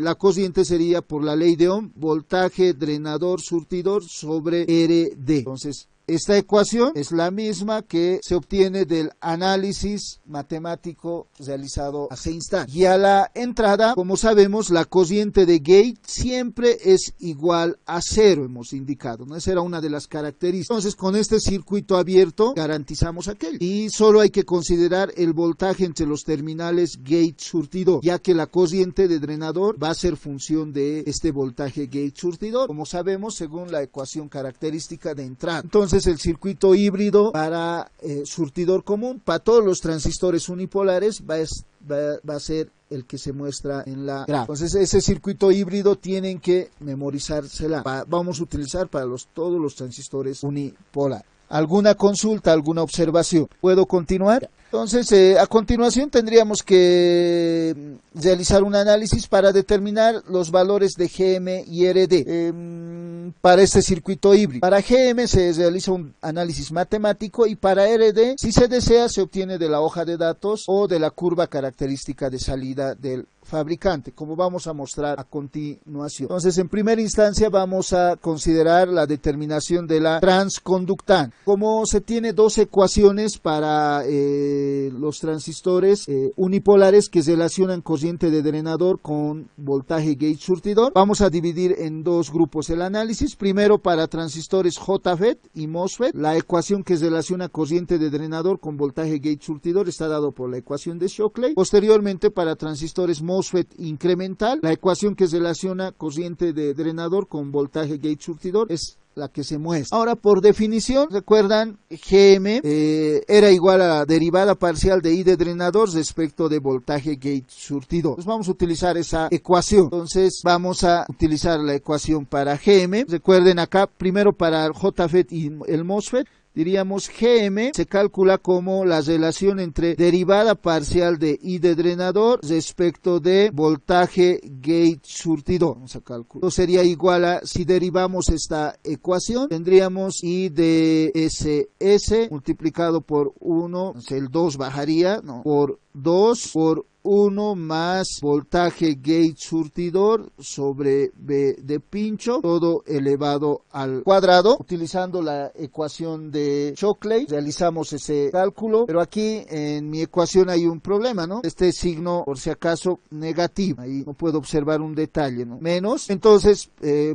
la cociente sería, por la ley de Ohm, voltaje drenador surtidor sobre RD. Entonces, esta ecuación es la misma que se obtiene del análisis matemático realizado hace instantes. Y a la entrada, como sabemos, la cociente de gate siempre es igual a 0, hemos indicado, ¿no? Esa era una de las características. Entonces, con este circuito abierto, garantizamos aquello. Y solo hay que considerar el voltaje entre los terminales gate surtidor, ya que la cociente de drenador va a ser función de este voltaje gate surtidor, como sabemos, según la ecuación característica de entrada. Entonces, el circuito híbrido para surtidor común para todos los transistores unipolares va a ser el que se muestra en la gráfica. Entonces, ese circuito híbrido tienen que memorizársela. Vamos a utilizar para todos los transistores unipolares. ¿Alguna consulta, alguna observación? ¿Puedo continuar? Entonces, a continuación tendríamos que realizar un análisis para determinar los valores de GM y RD para este circuito híbrido. Para GM se realiza un análisis matemático, y para RD, si se desea, se obtiene de la hoja de datos o de la curva característica de salida del fabricante, como vamos a mostrar a continuación. Entonces, en primera instancia vamos a considerar la determinación de la transconductancia. Como se tiene dos ecuaciones para los transistores unipolares que relacionan cociente de drenador con voltaje gate surtidor, vamos a dividir en dos grupos el análisis. Primero, para transistores JFET y MOSFET, la ecuación que relaciona cociente de drenador con voltaje gate surtidor está dado por la ecuación de Shockley. Posteriormente, para transistores MOSFET incremental, la ecuación que relaciona cociente de drenador con voltaje gate surtidor es la que se muestra. Ahora, por definición, recuerdan, GM era igual a la derivada parcial de I de drenador respecto de voltaje gate surtidor. Entonces vamos a utilizar esa ecuación. Entonces vamos a utilizar la ecuación para GM. Recuerden acá, primero para el JFET y el MOSFET, diríamos GM se calcula como la relación entre derivada parcial de I de drenador respecto de voltaje gate surtidor. Vamos a calcular. Esto sería igual a, si derivamos esta ecuación, tendríamos I de SS multiplicado por 1, el 2 bajaría, ¿no? Por 2 por 1 más voltaje gate surtidor sobre B de pincho, todo elevado al cuadrado. Utilizando la ecuación de Shockley, realizamos ese cálculo, pero aquí en mi ecuación hay un problema, ¿no? Este signo, por si acaso, negativo. Ahí no puedo observar un detalle, ¿no? Menos. Entonces,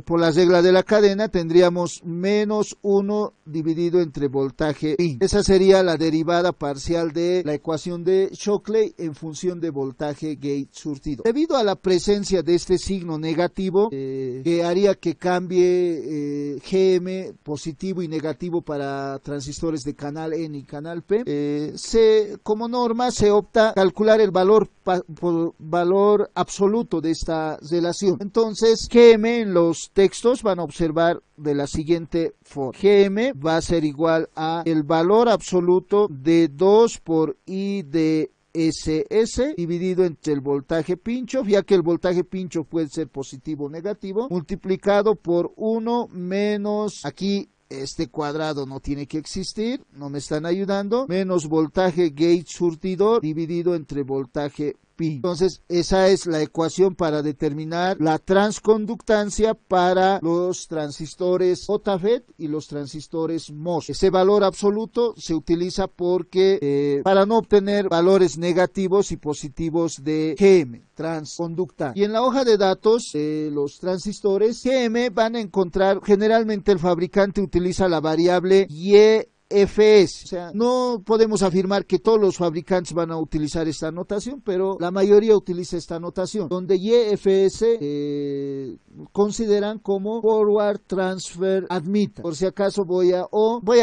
por la regla de la cadena, tendríamos menos 1 dividido entre voltaje pi. Esa sería la derivada parcial de la ecuación de Shockley en función de voltaje gate surtido. Debido a la presencia de este signo negativo, que haría que cambie GM positivo y negativo para transistores de canal N y canal P, como norma se opta calcular el valor absoluto de esta relación. Entonces, GM en los textos van a observar de la siguiente forma. GM va a ser igual a el valor absoluto de 2 por I de SS dividido entre el voltaje pincho, ya que el voltaje pincho puede ser positivo o negativo, multiplicado por 1 menos, aquí este cuadrado no tiene que existir, no me están ayudando, menos voltaje gate surtidor dividido entre voltaje pi. Entonces, esa es la ecuación para determinar la transconductancia para los transistores JFET y los transistores MOS. Ese valor absoluto se utiliza porque para no obtener valores negativos y positivos de GM, transconductancia. Y en la hoja de datos de los transistores GM van a encontrar, generalmente el fabricante utiliza la variable YFS, o sea, no podemos afirmar que todos los fabricantes van a utilizar esta notación, pero la mayoría utiliza esta notación, donde YFS consideran como Forward Transfer Admittance. Por si acaso voy a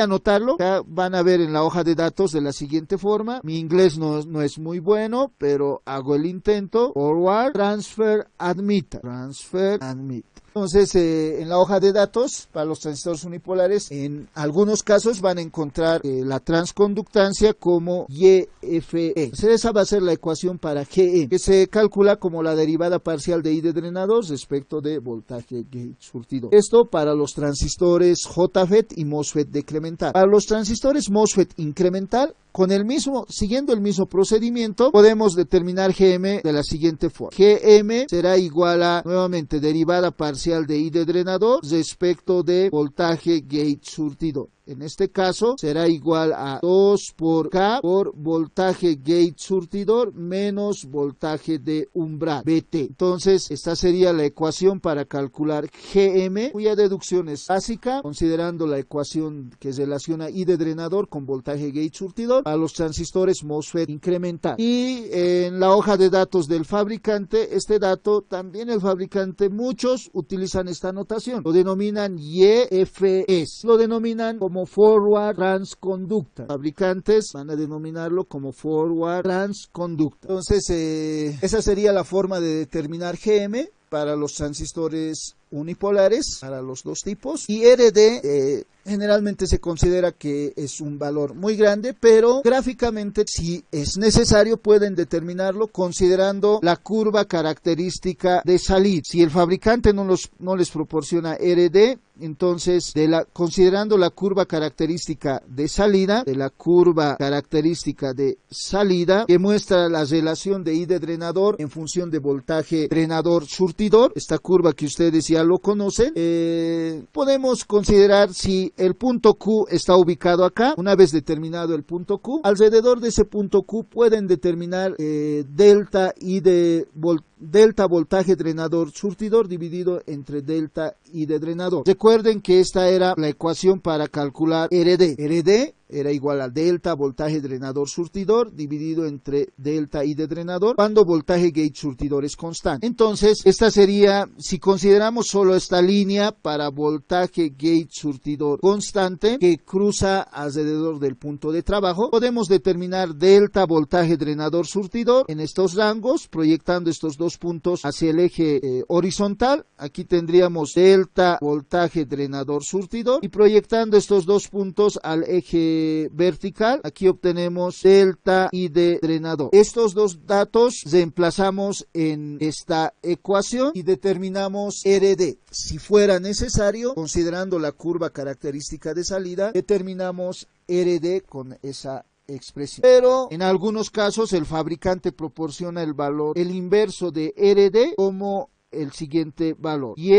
anotarlo, ya van a ver en la hoja de datos de la siguiente forma. Mi inglés no es muy bueno, pero hago el intento. Forward Transfer Admittance. Transfer Admittance. Entonces, en la hoja de datos para los transistores unipolares, en algunos casos van a encontrar la transconductancia como YFE. Entonces, esa va a ser la ecuación para GE, que se calcula como la derivada parcial de I de drenador respecto de voltaje gate surtido. Esto para los transistores JFET y MOSFET decremental. Para los transistores MOSFET incremental, siguiendo el mismo procedimiento, podemos determinar GM de la siguiente forma. GM será igual a, nuevamente, derivada parcial de I de drenador respecto de voltaje gate surtidor. En este caso será igual a 2 por K por voltaje gate surtidor menos voltaje de umbral, BT. Entonces, esta sería la ecuación para calcular GM, cuya deducción es básica, considerando la ecuación que relaciona I de drenador con voltaje gate surtidor a los transistores MOSFET incremental. Y en la hoja de datos del fabricante, este dato también el fabricante, muchos utilizan esta notación, lo denominan YFS, lo denominan como Forward Transconductor. Fabricantes van a denominarlo como Forward Transconductor. Entonces, esa sería la forma de determinar GM para los transistores unipolares, para los dos tipos. Y RD generalmente se considera que es un valor muy grande, pero gráficamente, si es necesario, pueden determinarlo considerando la curva característica de salida. Si el fabricante no les proporciona RD, entonces, considerando la curva característica de salida, que muestra la relación de I de drenador en función de voltaje drenador surtidor, esta curva que ustedes ya lo conocen, podemos considerar si el punto Q está ubicado acá. Una vez determinado el punto Q, alrededor de ese punto Q pueden determinar delta voltaje drenador surtidor dividido entre delta I de drenador. Recuerden que esta era la ecuación para calcular RD. RD era igual a delta voltaje drenador surtidor dividido entre delta I de drenador cuando voltaje gate surtidor es constante. Entonces, esta sería, si consideramos solo esta línea para voltaje gate surtidor constante que cruza alrededor del punto de trabajo, podemos determinar delta voltaje drenador surtidor en estos rangos, proyectando estos dos puntos hacia el eje horizontal. Aquí tendríamos delta voltaje drenador surtidor y proyectando estos dos puntos al eje vertical, aquí obtenemos delta I de drenador. Estos dos datos reemplazamos en esta ecuación y determinamos RD. Si fuera necesario, considerando la curva característica de salida, determinamos RD con esa expresión. Pero en algunos casos el fabricante proporciona el inverso de RD como el siguiente valor. Y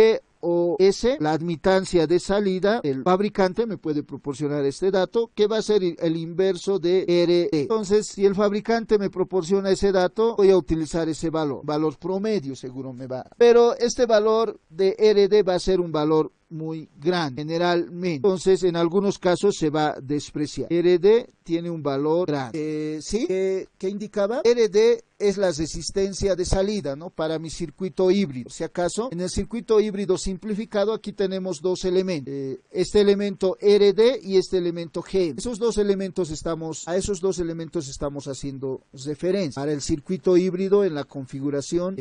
o S, la admitancia de salida, el fabricante me puede proporcionar este dato, que va a ser el inverso de RD. Entonces, si el fabricante me proporciona ese dato, voy a utilizar ese valor promedio, seguro me va. Pero este valor de RD va a ser un valor muy grande, generalmente. Entonces, en algunos casos se va a despreciar. RD tiene un valor grande. ¿Sí? ¿Qué indicaba? RD es la resistencia de salida, ¿no? Para mi circuito híbrido. Si acaso, en el circuito híbrido simplificado, aquí tenemos dos elementos. Este elemento RD y este elemento G. A esos dos elementos estamos haciendo referencia para el circuito híbrido en la configuración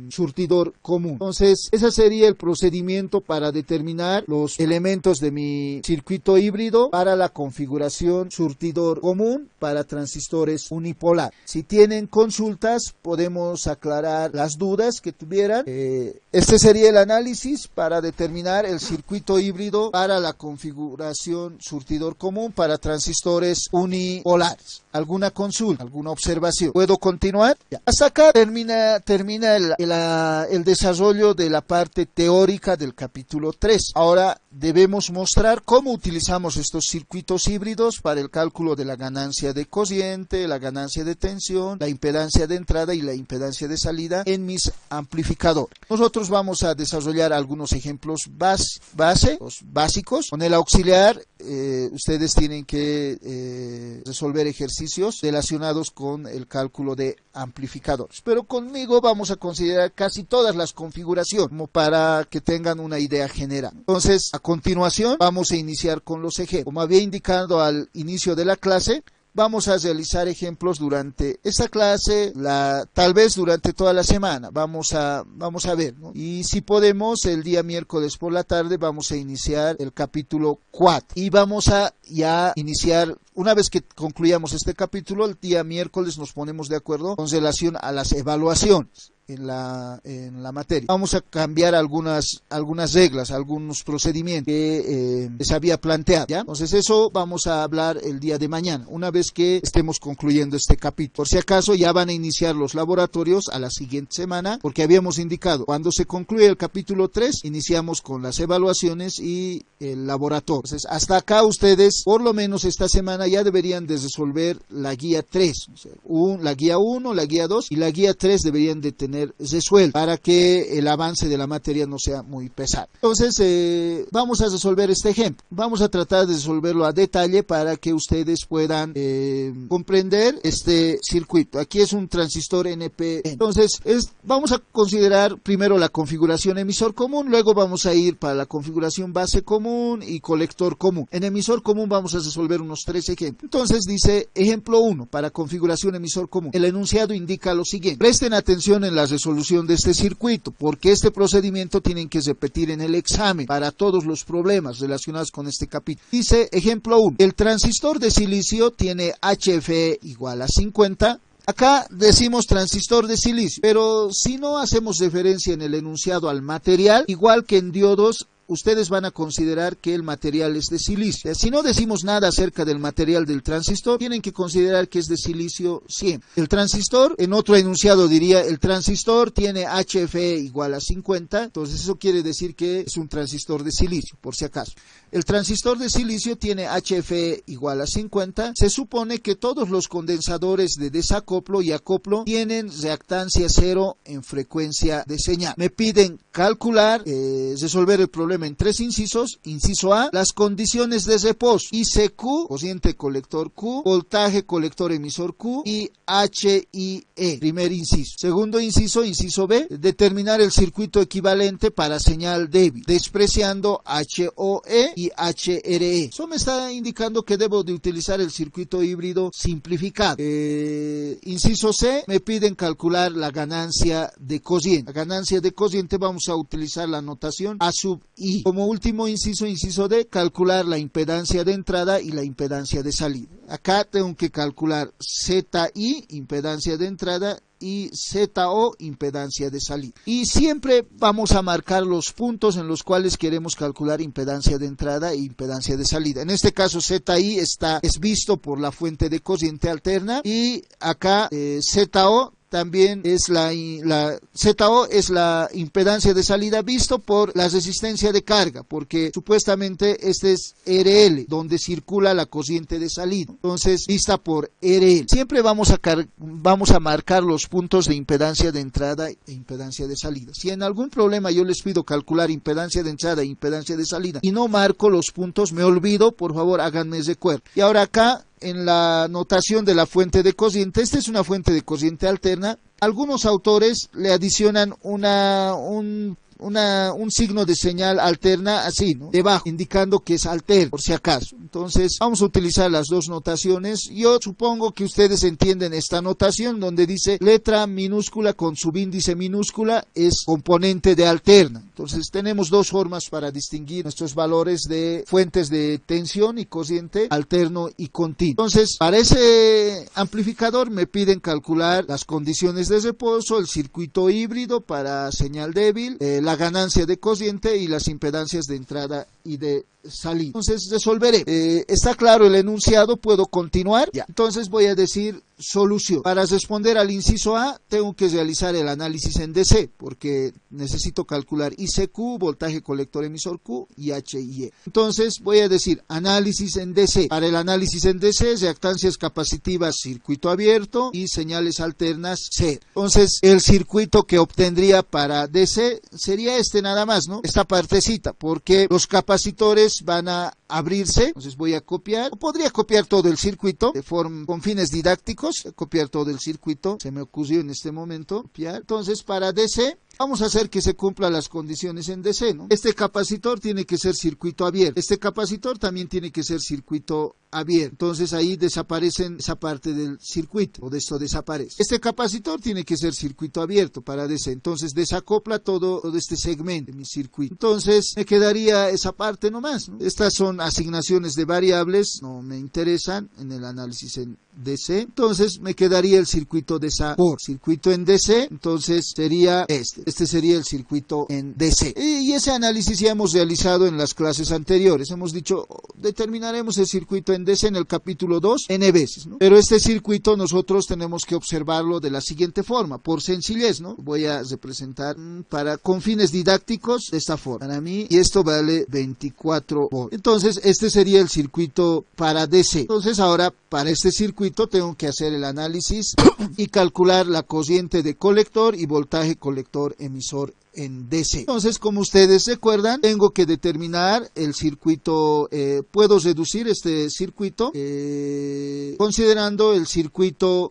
surtidor común. Entonces, ese sería el procedimiento para determinar los elementos de mi circuito híbrido para la configuración surtidor común para transistores unipolar. Si tienen consultas, podemos aclarar las dudas que tuvieran. Este sería el análisis para determinar el circuito híbrido para la configuración surtidor común para transistores unipolares. ¿Alguna consulta? ¿Alguna observación? ¿Puedo continuar? Ya. Hasta acá termina el desarrollo de la parte teórica del capítulo 3. Ahora debemos mostrar cómo utilizamos estos circuitos híbridos para el cálculo de la ganancia de cociente, la ganancia de tensión, la impedancia de entrada y la impedancia de salida en mis amplificadores. Nosotros vamos a desarrollar algunos ejemplos básicos. Con el auxiliar, ustedes tienen que resolver ejercicios relacionados con el cálculo de amplificadores. Pero conmigo vamos a considerar casi todas las configuraciones, como para que tengan una idea general. Entonces, a continuación, vamos a iniciar con los ejemplos. Como había indicado al inicio de la clase, vamos a realizar ejemplos durante esta clase, tal vez durante toda la semana. Vamos a ver, ¿no? Y si podemos, el día miércoles por la tarde vamos a iniciar el capítulo 4. Y vamos a ya iniciar, una vez que concluyamos este capítulo, el día miércoles nos ponemos de acuerdo con relación a las evaluaciones en la materia. Vamos a cambiar algunas reglas, algunos procedimientos que les había planteado, ¿ya? Entonces eso vamos a hablar el día de mañana, una vez que estemos concluyendo este capítulo. Por si acaso ya van a iniciar los laboratorios a la siguiente semana, porque habíamos indicado, cuando se concluye el capítulo 3, iniciamos con las evaluaciones y el laboratorio. Entonces hasta acá ustedes, por lo menos esta semana, ya deberían de resolver la guía 3, o sea, la guía 1, la guía 2 y la guía 3 deberían de tener resuelto para que el avance de la materia no sea muy pesado. Entonces vamos a resolver este ejemplo. Vamos a tratar de resolverlo a detalle para que ustedes puedan comprender este circuito. Aquí es un transistor NPN. Entonces vamos a considerar primero la configuración emisor común, luego vamos a ir para la configuración base común y colector común. En emisor común vamos a resolver unos 3 ejemplos. Entonces dice ejemplo 1 para configuración emisor común. El enunciado indica lo siguiente. Presten atención en la resolución de este circuito, porque este procedimiento tienen que repetir en el examen para todos los problemas relacionados con este capítulo. Dice ejemplo 1, el transistor de silicio tiene HFE igual a 50. Acá decimos transistor de silicio, pero si no hacemos referencia en el enunciado al material, igual que en diodos, ustedes van a considerar que el material es de silicio. Si no decimos nada acerca del material del transistor, tienen que considerar que es de silicio 100. El transistor, en otro enunciado diría, el transistor tiene HFE igual a 50, entonces eso quiere decir que es un transistor de silicio, por si acaso. El transistor de silicio tiene HFE igual a 50, se supone que todos los condensadores de desacoplo y acoplo tienen reactancia 0 en frecuencia de señal. Me piden calcular, resolver el problema en 3 incisos. Inciso A, las condiciones de reposo, ICQ, cociente colector Q, voltaje colector emisor Q y HIE, primer inciso. Segundo inciso, inciso B, determinar el circuito equivalente para señal débil, despreciando HOE y HRE. Eso me está indicando que debo de utilizar el circuito híbrido simplificado. Inciso C, me piden calcular la ganancia de cociente. La ganancia de cociente vamos a utilizar la notación A sub I. Como último inciso, inciso D, calcular la impedancia de entrada y la impedancia de salida. Acá tengo que calcular ZI, impedancia de entrada, y ZO, impedancia de salida. Y siempre vamos a marcar los puntos en los cuales queremos calcular impedancia de entrada e impedancia de salida. En este caso ZI es visto por la fuente de cociente alterna, y acá ZO también es ZO es la impedancia de salida visto por la resistencia de carga, porque supuestamente este es RL, donde circula la corriente de salida. Entonces, vista por RL. Siempre vamos a marcar los puntos de impedancia de entrada e impedancia de salida. Si en algún problema yo les pido calcular impedancia de entrada e impedancia de salida y no marco los puntos, me olvido, por favor háganme recuerdo. Y ahora acá, en la notación de la fuente de corriente, esta es una fuente de corriente alterna. Algunos autores le adicionan un signo de señal alterna así, ¿no?, debajo, indicando que es alterno, por si acaso. Entonces, vamos a utilizar las dos notaciones. Yo supongo que ustedes entienden esta notación, donde dice letra minúscula con subíndice minúscula es componente de alterna. Entonces, tenemos dos formas para distinguir nuestros valores de fuentes de tensión y corriente alterno y continuo. Entonces, para ese amplificador me piden calcular las condiciones de reposo, el circuito híbrido para señal débil, la ganancia de corriente y las impedancias de entrada y de salida. Entonces resolveré. Está claro el enunciado, puedo continuar. Ya. Entonces voy a decir solución. Para responder al inciso A tengo que realizar el análisis en DC, porque necesito calcular ICQ, voltaje colector emisor Q y HIE. Entonces voy a decir análisis en DC. Para el análisis en DC, reactancias capacitivas circuito abierto y señales alternas C. Entonces el circuito que obtendría para DC sería este nada más, ¿no? Esta partecita, porque los capacitores van a abrirse. Entonces voy a copiar, o podría copiar todo el circuito con fines didácticos, copiar todo el circuito, se me ocurrió en este momento copiar. Entonces para DC vamos a hacer que se cumplan las condiciones en DC, ¿no? Este capacitor tiene que ser circuito abierto, este capacitor también tiene que ser circuito abierto. Entonces ahí desaparecen esa parte del circuito, o de esto desaparece. Este capacitor tiene que ser circuito abierto para DC, entonces desacopla todo este segmento de mi circuito. Entonces me quedaría esa parte nomás, ¿no? Estas son asignaciones de variables, no me interesan en el análisis en DC. Entonces me quedaría el circuito de esa por circuito en DC. Entonces sería este sería el circuito en DC, y ese análisis ya hemos realizado en las clases anteriores. Hemos dicho, determinaremos el circuito en DC en el capítulo 2 n veces, ¿no? Pero este circuito nosotros tenemos que observarlo de la siguiente forma, por sencillez, ¿no? Voy a representar con fines didácticos de esta forma, para mí, y esto vale 24 volts. Entonces este sería el circuito para DC. Entonces ahora para este circuito tengo que hacer el análisis y calcular la corriente de colector y voltaje colector emisor en DC. Entonces, como ustedes recuerdan, tengo que determinar el circuito. Puedo reducir este circuito considerando el circuito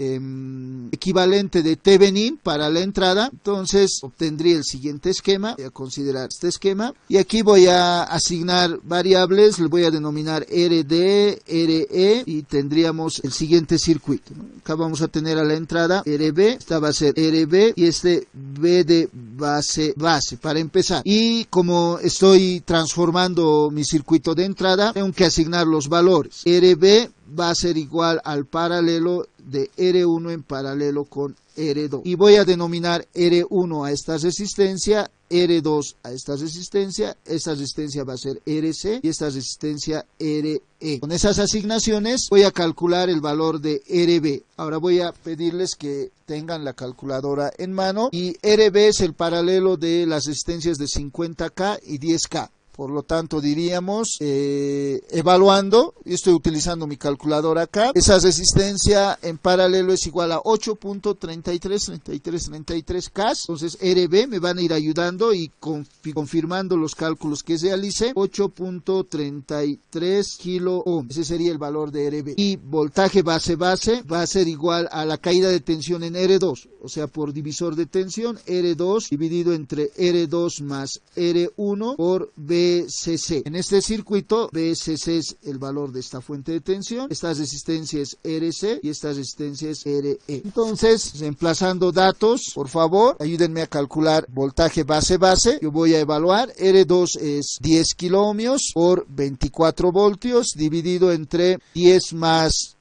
equivalente de Thevenin para la entrada. Entonces obtendría el siguiente esquema. Voy a considerar este esquema y aquí voy a asignar variables. Le voy a denominar RD, RE, y tendríamos el siguiente circuito, ¿no? Acá vamos a tener a la entrada RB, esta va a ser RB y este B de base para empezar. Y como estoy transformando mi circuito de entrada, tengo que asignar los valores. RB va a ser igual al paralelo de R1 en paralelo con R2. Y voy a denominar R1 a esta resistencia, R2 a esta resistencia va a ser RC y esta resistencia RE. Con esas asignaciones voy a calcular el valor de RB. Ahora voy a pedirles que tengan la calculadora en mano, y RB es el paralelo de las resistencias de 50K y 10K. Por lo tanto diríamos, evaluando, estoy utilizando mi calculadora acá, esa resistencia en paralelo es igual a 8.33 Ks. Entonces RB me van a ir ayudando y confirmando los cálculos que realicé. 8.33 kilo ohm, ese sería el valor de RB. Y voltaje base va a ser igual a la caída de tensión en R2, o sea, por divisor de tensión, R2 dividido entre R2 más R1 por BCC. En este circuito, BCC es el valor de esta fuente de tensión, esta resistencia es RC y esta resistencia es RE. Entonces, reemplazando datos, por favor, ayúdenme a calcular voltaje base. Yo voy a evaluar, R2 es 10 kiloohmios por 24 voltios dividido entre 10 más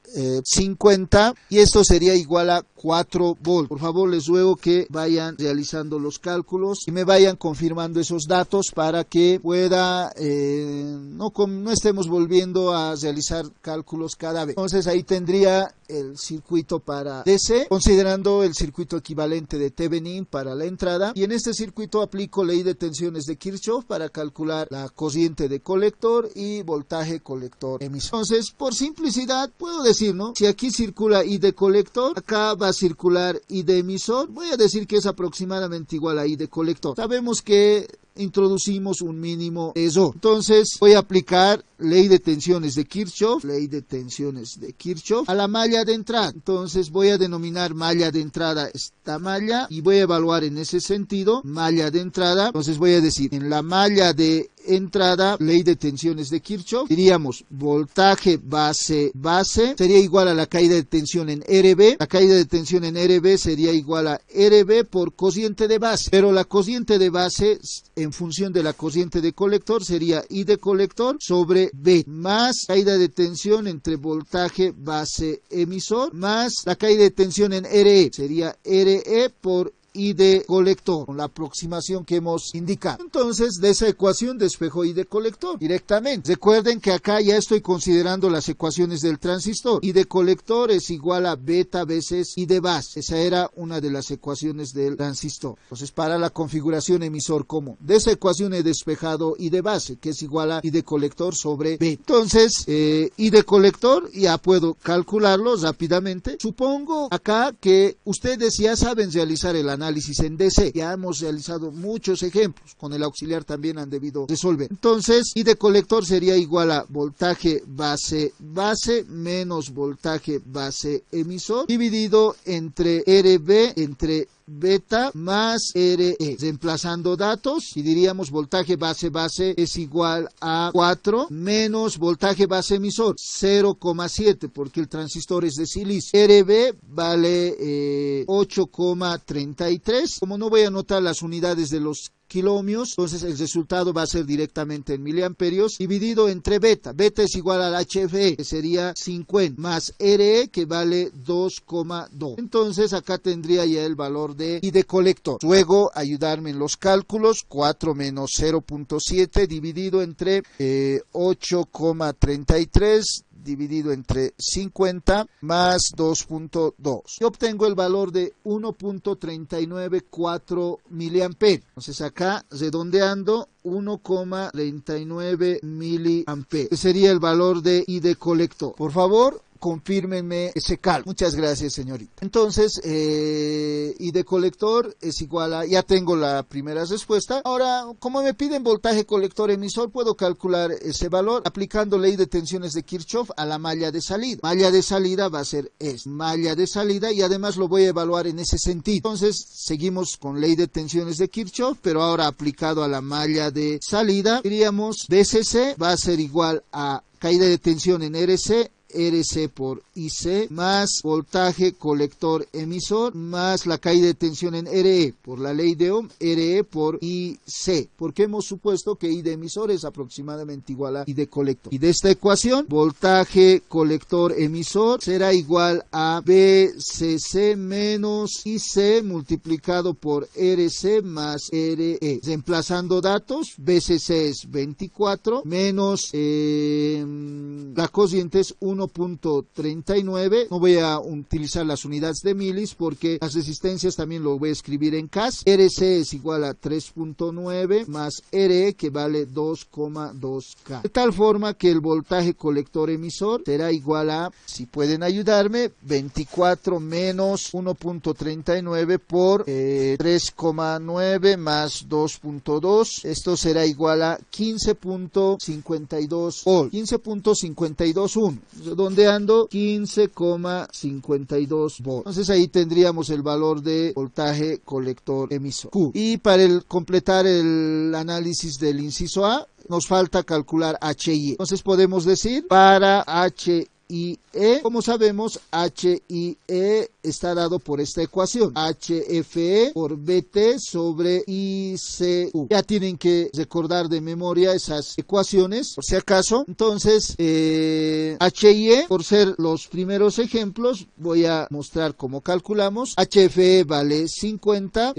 50, y esto sería igual a 4 volts. Por favor, les ruego que vayan realizando los cálculos y me vayan confirmando esos datos para que pueda, no estemos volviendo a realizar cálculos cada vez. Entonces ahí tendría el circuito para DC, considerando el circuito equivalente de Thevenin para la entrada, y en este circuito aplico ley de tensiones de Kirchhoff para calcular la corriente de colector y voltaje colector emisor. Entonces, por simplicidad, puedo decir, ¿no? Si aquí circula I de colector, acá va a circular I de emisor, voy a decir que es aproximadamente igual a I de colector. Sabemos que introducimos un mínimo ESO. Entonces voy a aplicar ley de tensiones de Kirchhoff, a la malla de entrada. Entonces voy a denominar malla de entrada esta malla y voy a evaluar en ese sentido malla de entrada. Entonces voy a decir, en la malla de entrada, ley de tensiones de Kirchhoff, diríamos voltaje base sería igual a la caída de tensión en RB. La caída de tensión en RB sería igual a RB por cociente de base, pero la cociente de base en función de la cociente de colector sería I de colector sobre B, más caída de tensión entre voltaje base emisor más la caída de tensión en RE, sería RE por I de colector, con la aproximación que hemos indicado. Entonces, de esa ecuación despejo I de colector directamente. Recuerden que acá ya estoy considerando las ecuaciones del transistor. I de colector es igual a beta veces I de base. Esa era una de las ecuaciones del transistor. Entonces, para la configuración emisor común, de esa ecuación he despejado I de base, que es igual a I de colector sobre B. Entonces, I de colector ya puedo calcularlo rápidamente. Supongo acá que ustedes ya saben realizar el análisis en DC. Ya hemos realizado muchos ejemplos. Con el auxiliar también han debido resolver. Entonces, I de colector sería igual a voltaje base menos voltaje base emisor dividido entre RB entre beta más RE. Reemplazando datos, y diríamos voltaje base es igual a 4 menos voltaje base emisor 0,7 porque el transistor es de silicio. RB vale 8,33. Como no voy a anotar las unidades de los kiloohmios, entonces el resultado va a ser directamente en miliamperios dividido entre beta. Beta es igual al HFE, que sería 50, más RE, que vale 2,2. Entonces acá tendría ya el valor de I de colector. Luego ayudarme en los cálculos. 4 menos 0,7 dividido entre 8,33 dividido entre 50 más 2.2. Y obtengo el valor de 1.394 miliamperios. Entonces acá, redondeando, 1,39 miliamperios. Ese sería el valor de I de colector. Por favor, confírmenme ese cálculo. Muchas gracias, señorita. Entonces, I de colector es igual a, ya tengo la primera respuesta. Ahora, como me piden voltaje colector emisor, puedo calcular ese valor aplicando ley de tensiones de Kirchhoff a la malla de salida. Malla de salida va a ser esta, malla de salida, y además lo voy a evaluar en ese sentido. Entonces, seguimos con ley de tensiones de Kirchhoff, pero ahora aplicado a la malla de salida, diríamos BCC va a ser igual a caída de tensión en RC por IC más voltaje colector emisor más la caída de tensión en RE por la ley de Ohm, RE por IC, porque hemos supuesto que I de emisor es aproximadamente igual a I de colector. Y de esta ecuación, voltaje colector emisor será igual a BCC menos IC multiplicado por RC más RE. Reemplazando datos, BCC es 24 menos la cociente es 1 1.39. No voy a utilizar las unidades de milis porque las resistencias también lo voy a escribir en CAS. RC es igual a 3.9 más RE, que vale 2,2K. De tal forma que el voltaje colector emisor será igual a, si pueden ayudarme, 24 menos 1.39 por 3,9 más 2.2. Esto será igual a 15.52 volt. 15.521. Redondeando, 15,52 volt. Entonces ahí tendríamos el valor de voltaje colector emisor Q. Y para completar el análisis del inciso A, nos falta calcular HIE. Entonces podemos decir para HIE, como sabemos, HIE está dado por esta ecuación, HFE por BT sobre ICU. Ya tienen que recordar de memoria esas ecuaciones, por si acaso. Entonces, HIE, por ser los primeros ejemplos, voy a mostrar cómo calculamos. HFE vale 50,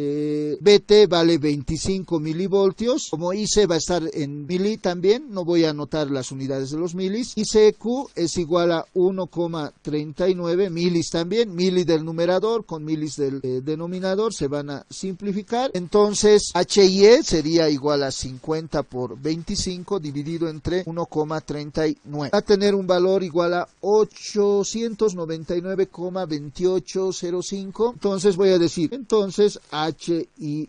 BT vale 25 milivoltios. Como IC va a estar en mili también, no voy a anotar las unidades de los milis. ICQ es igual a 1,39 milis también, mili del numerador con milis del denominador se van a simplificar. Entonces HIE sería igual a 50 por 25 dividido entre 1,39. Va a tener un valor igual a 899,2805. Entonces voy a decir, entonces HIE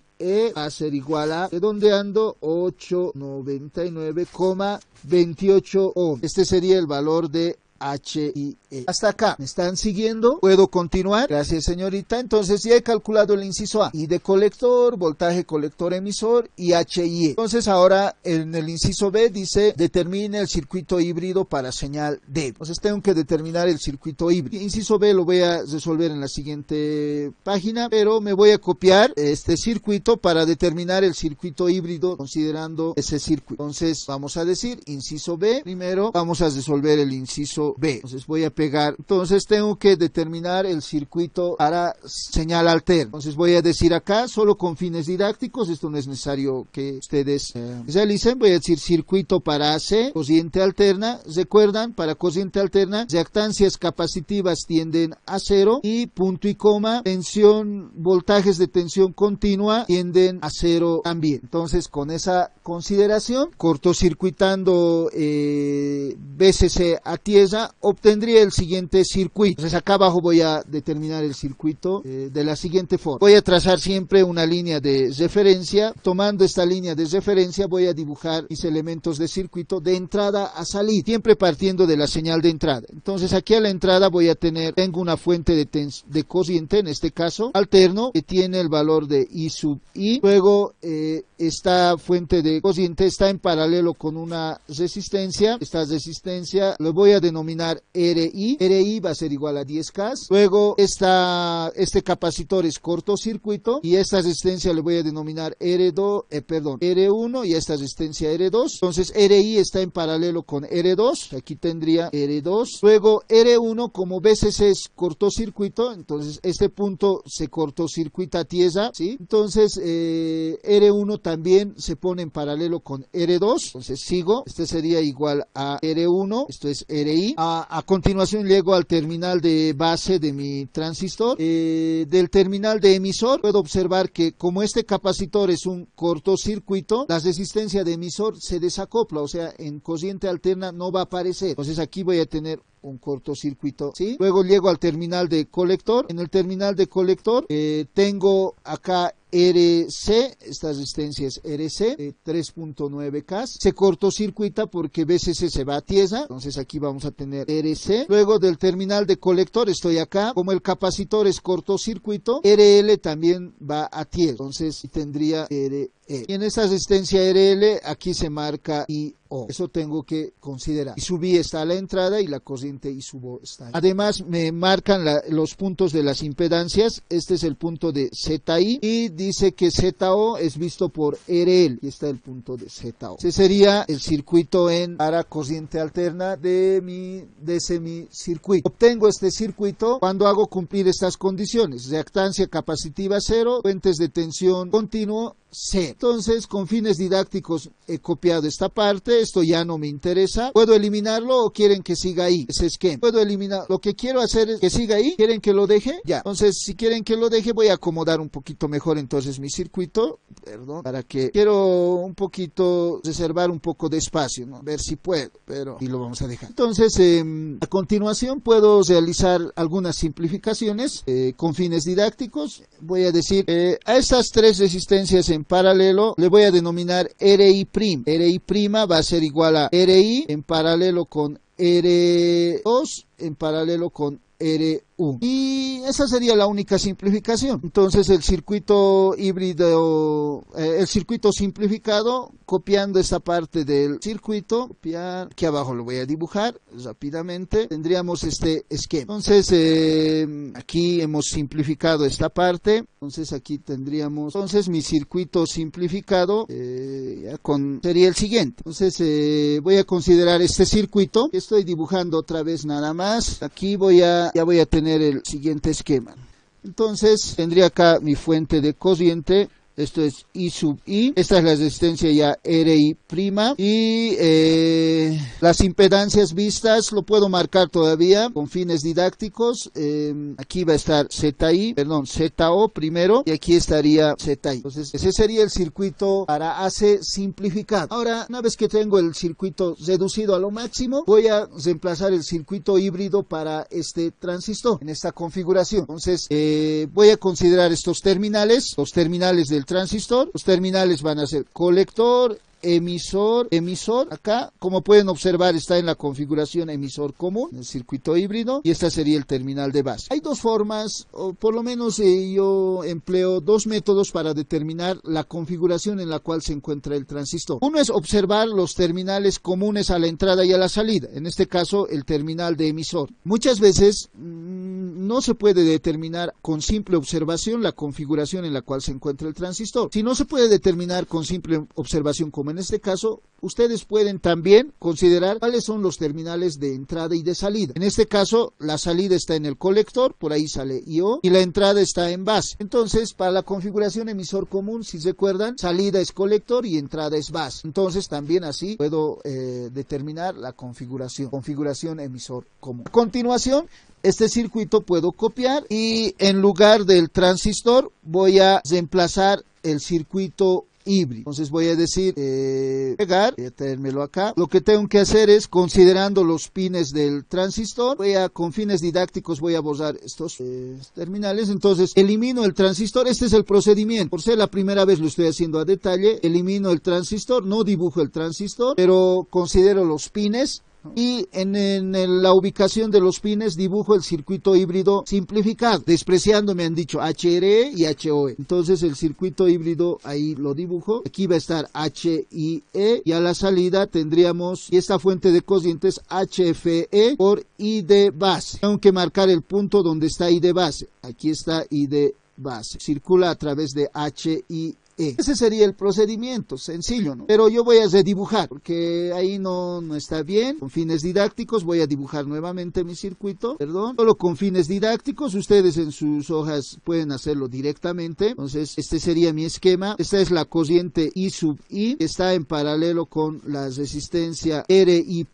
va a ser igual a, redondeando, 899,28 ohm. Este sería el valor de HIE. Hasta acá, ¿me están siguiendo? ¿Puedo continuar? Gracias, señorita. Entonces ya he calculado el inciso A, I de colector, voltaje colector emisor y HIE. Entonces ahora en el inciso B dice, determine el circuito híbrido para señal D. Entonces tengo que determinar el circuito híbrido. Inciso B lo voy a resolver en la siguiente página, pero me voy a copiar este circuito para determinar el circuito híbrido considerando ese circuito. Entonces vamos a decir, inciso B, primero vamos a resolver el inciso B. Entonces voy a pegar, entonces tengo que determinar el circuito para señal alterna. Entonces voy a decir acá, solo con fines didácticos, esto no es necesario que ustedes realicen, voy a decir circuito para AC, corriente alterna. Recuerdan, para corriente alterna, reactancias capacitivas tienden a 0 y punto y coma, tensión, voltajes de tensión continua tienden a 0 también. Entonces con esa consideración, cortocircuitando VCC a tierra, obtendría el siguiente circuito. Entonces acá abajo voy a determinar el circuito de la siguiente forma. Voy a trazar siempre una línea de referencia. Tomando esta línea de referencia voy a dibujar mis elementos de circuito de entrada a salida, siempre partiendo de la señal de entrada. Entonces aquí a la entrada voy a tener, tengo una fuente de corriente, en este caso alterno, que tiene el valor de I sub I. Luego esta fuente de corriente está en paralelo con una resistencia. Esta resistencia lo voy a denominar RI. RI va a ser igual a 10K. Luego este capacitor es cortocircuito y esta resistencia le voy a denominar R1 y esta resistencia R2. Entonces RI está en paralelo con R2. Aquí tendría R2. Luego R1, como VCC es cortocircuito, entonces este punto se cortocircuita a tierra, ¿sí? Entonces R1 también se pone en paralelo con R2. Entonces sigo. Este sería igual a R1. Esto es RI. A continuación llego al terminal de base de mi transistor. Del terminal de emisor puedo observar que como este capacitor es un cortocircuito, la resistencia de emisor se desacopla, o sea, en corriente alterna no va a aparecer. Entonces aquí voy a tener un cortocircuito, ¿sí? Luego llego al terminal de colector. En el terminal de colector tengo acá RC, esta resistencia es RC, 3.9K. Se cortocircuita porque VCC se va a tierra, entonces aquí vamos a tener RC. Luego del terminal de colector estoy acá, como el capacitor es cortocircuito, RL también va a tierra, entonces tendría RL. Y en esta resistencia RL aquí se marca IO. Eso tengo que considerar. I sub I está a la entrada y la corriente I sub O está ahí. Además me marcan los puntos de las impedancias. Este es el punto de ZI y dice que ZO es visto por RL y está el punto de ZO. Ese sería el circuito para corriente alterna de ese mi circuito. Obtengo este circuito cuando hago cumplir estas condiciones: reactancia capacitiva 0, fuentes de tensión continuo C. Entonces, con fines didácticos he copiado esta parte, esto ya no me interesa. ¿Puedo eliminarlo o quieren que siga ahí? Ese esquema. Puedo eliminar, lo que quiero hacer es que siga ahí. ¿Quieren que lo deje? Ya. Entonces, si quieren que lo deje, voy a acomodar un poquito mejor entonces mi circuito, perdón, para que quiero un poquito reservar un poco de espacio, ¿no? Ver si puedo, pero y lo vamos a dejar. Entonces, a continuación puedo realizar algunas simplificaciones con fines didácticos. Voy a decir, a estas tres resistencias en paralelo le voy a denominar RI'. RI' va a ser igual a RI en paralelo con R2 en paralelo con R1. Y esa sería la única simplificación. Entonces el circuito híbrido, el circuito simplificado, copiando esta parte del circuito, copiar, aquí abajo lo voy a dibujar rápidamente, tendríamos este esquema. Entonces aquí hemos simplificado esta parte, entonces aquí tendríamos, entonces mi circuito simplificado sería el siguiente. Entonces voy a considerar este circuito, estoy dibujando otra vez nada más, aquí ya voy a tener el siguiente esquema. Entonces tendría acá mi fuente de cociente, esto es I sub I, esta es la resistencia ya RI' y las impedancias vistas lo puedo marcar todavía con fines didácticos. Aquí va a estar ZO primero y aquí estaría ZI. Entonces ese sería el circuito para AC simplificado. Ahora, una vez que tengo el circuito reducido a lo máximo, voy a reemplazar el circuito híbrido para este transistor en esta configuración. Entonces voy a considerar estos terminales, los terminales del transistor. Los terminales van a ser colector, emisor. Acá, como pueden observar, está en la configuración emisor común, el circuito híbrido, y este sería el terminal de base. Hay dos formas, o por lo menos yo empleo dos métodos para determinar la configuración en la cual se encuentra el transistor. Uno es observar los terminales comunes a la entrada y a la salida, en este caso el terminal de emisor. Muchas veces no se puede determinar con simple observación la configuración en la cual se encuentra el transistor. Si no se puede determinar con simple observación, como en este caso, ustedes pueden también considerar cuáles son los terminales de entrada y de salida. En este caso, la salida está en el colector, por ahí sale IO, y la entrada está en base. Entonces, para la configuración emisor común, si se acuerdan, salida es colector y entrada es base. Entonces, también así puedo determinar la configuración emisor común. A continuación, este circuito puedo copiar y en lugar del transistor voy a reemplazar el circuito híbrido. Entonces voy a decir pegar, voy a traérmelo acá. Lo que tengo que hacer es, considerando los pines del transistor, con fines didácticos voy a borrar estos terminales. Entonces elimino el transistor. Este es el procedimiento. Por ser la primera vez lo estoy haciendo a detalle. Elimino el transistor, no dibujo el transistor, pero considero los pines. Y en la ubicación de los pines dibujo el circuito híbrido simplificado, despreciando, me han dicho, HRE y HOE. Entonces el circuito híbrido ahí lo dibujo. Aquí va a estar HIE y a la salida tendríamos, y esta fuente de cocientes, HFE por I de base. Tengo que marcar el punto donde está I de base. Aquí está I de base. Circula a través de HIE. Ese sería el procedimiento, sencillo, ¿no? Pero yo voy a redibujar, porque ahí no está bien. Con fines didácticos voy a dibujar nuevamente mi circuito, solo con fines didácticos. Ustedes en sus hojas pueden hacerlo directamente. Entonces, este sería mi esquema. Esta es la cociente I sub I, que está en paralelo con la resistencia RI',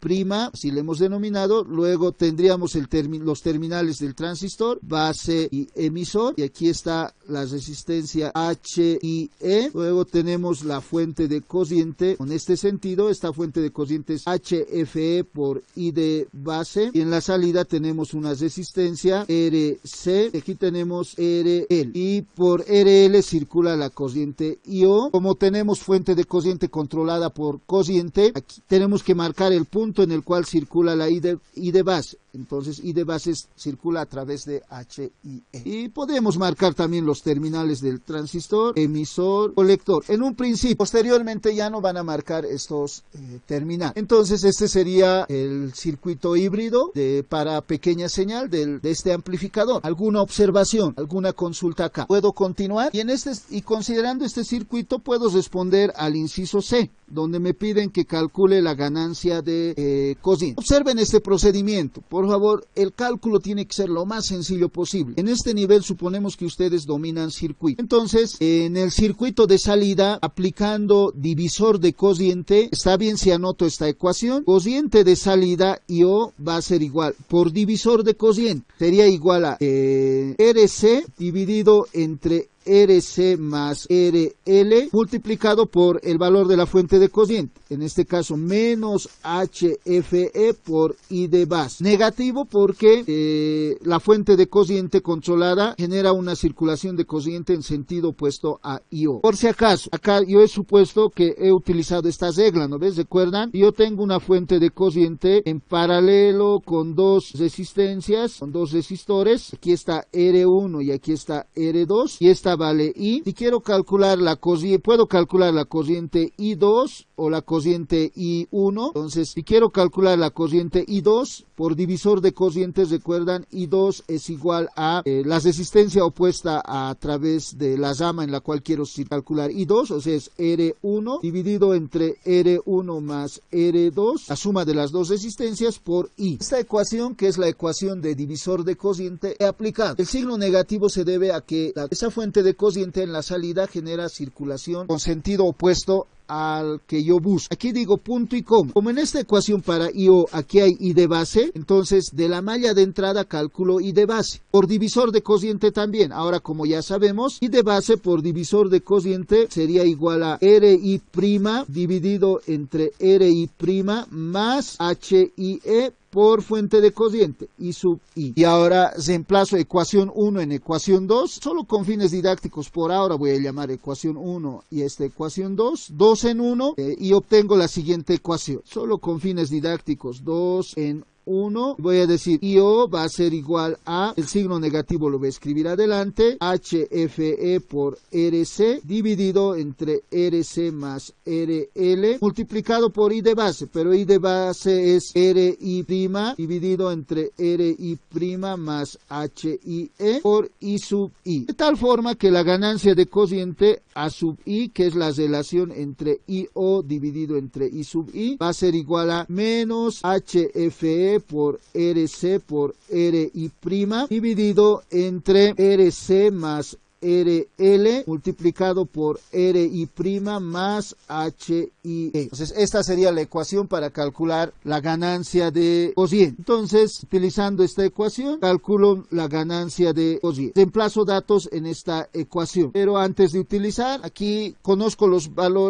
así le hemos denominado. Luego tendríamos los terminales del transistor, base y emisor, y aquí está la resistencia HIE. Luego tenemos la fuente de cociente con este sentido. Esta fuente de cociente es HFE por I de base, y en la salida tenemos una resistencia RC. Aquí tenemos RL, y por RL circula la cociente IO. Como tenemos fuente de cociente controlada por cociente, aquí tenemos que marcar el punto en el cual circula la I de base. Entonces I de base circula a través de HIE. Y podemos marcar también los terminales del transistor, emisor, colector. En un principio, posteriormente ya no van a marcar estos terminales. Entonces este sería el circuito híbrido para pequeña señal de este amplificador. ¿Alguna observación? ¿Alguna consulta acá? ¿Puedo continuar? Y considerando este circuito puedo responder al inciso C. donde me piden que calcule la ganancia de cociente. Observen este procedimiento, por favor. El cálculo tiene que ser lo más sencillo posible. En este nivel suponemos que ustedes dominan circuito. Entonces, en el circuito de salida, aplicando divisor de cociente, está bien si anoto esta ecuación. Cociente de salida IO va a ser igual por divisor de cociente. Sería igual a RC dividido entre RC más RL multiplicado por el valor de la fuente de cociente, en este caso menos HFE por I de base. Negativo porque la fuente de cociente controlada genera una circulación de cociente en sentido opuesto a IO. Por si acaso, acá yo he supuesto que he utilizado esta regla, ¿no ves? ¿Recuerdan? Yo tengo una fuente de cociente en paralelo con dos resistencias, con dos resistores. Aquí está R1 y aquí está R2 y esta vale I. Si quiero calcular la cociente, puedo calcular la cociente I2 o la cociente I1. Entonces, si quiero calcular la cociente I2 por divisor de cocientes, recuerdan, I2 es igual a la resistencia opuesta a través de la rama en la cual quiero calcular I2, o sea, es R1 dividido entre R1 más R2, la suma de las dos resistencias por I. Esta ecuación, que es la ecuación de divisor de cociente, he aplicado. El signo negativo se debe a que esa fuente de cociente en la salida genera circulación con sentido opuesto al que yo busco. Aquí digo punto y coma. Como en esta ecuación para IO aquí hay I de base, entonces de la malla de entrada calculo I de base. Por divisor de cociente también. Ahora, como ya sabemos, I de base por divisor de cociente sería igual a RI' dividido entre RI' más HIE por fuente de cociente, I sub I. Y ahora reemplazo ecuación 1 en ecuación 2, solo con fines didácticos por ahora voy a llamar ecuación 1 y esta ecuación 2, 2 en 1, y obtengo la siguiente ecuación, solo con fines didácticos, 2 en 1, voy a decir IO va a ser igual a, el signo negativo lo voy a escribir adelante, HFE por RC dividido entre RC más RL multiplicado por I de base, pero I de base es RI' dividido entre RI' más HIE por I sub I, de tal forma que la ganancia de cociente A sub I, que es la relación entre IO dividido entre I sub I, va a ser igual a menos HFE por RC por RI' dividido entre RC más RL multiplicado por RI' más HIE. Entonces esta sería la ecuación para calcular la ganancia de cociente. Entonces, utilizando esta ecuación, calculo la ganancia de cociente. Reemplazo datos en esta ecuación, pero antes de utilizar, aquí conozco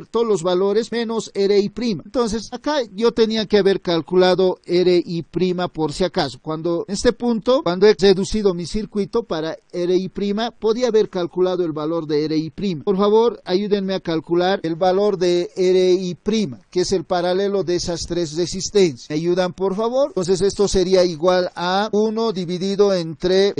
todos los valores menos RI'. Entonces acá yo tenía que haber calculado RI' por si acaso. En este punto, cuando he reducido mi circuito para RI', podía haber calculado el valor de RI'. Por favor, ayúdenme a calcular el valor de RI', que es el paralelo de esas tres resistencias. ¿Me ayudan, por favor? Entonces esto sería igual a 1 dividido entre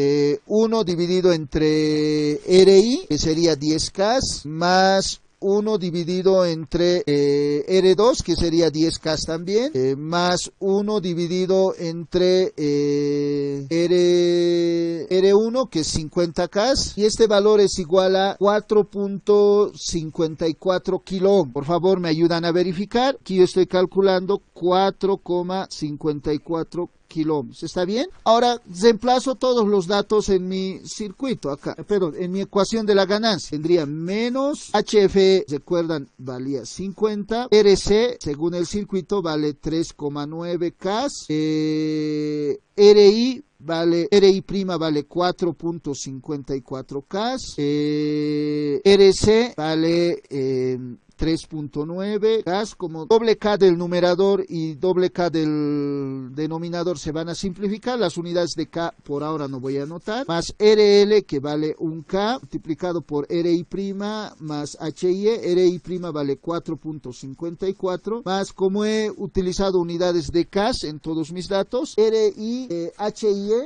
RI, que sería 10K, más 1 dividido entre R2, que sería 10K también, más 1 dividido entre R1, que es 50K, y este valor es igual a 4.54 kilo. Por favor, me ayudan a verificar. Aquí yo estoy calculando 4,54 kilómetros. ¿Está bien? Ahora reemplazo todos los datos en mi circuito acá, perdón, en mi ecuación de la ganancia. Tendría menos HFE, recuerdan, valía 50, RC, según el circuito, vale 3,9K, RI' vale 4.54K, RC vale 3.9 gas, como doble K del numerador y doble K del denominador se van a simplificar, las unidades de K por ahora no voy a anotar, más RL, que vale 1K multiplicado por RI' más HIE, RI' vale 4.54, más, como he utilizado unidades de K en todos mis datos, HIE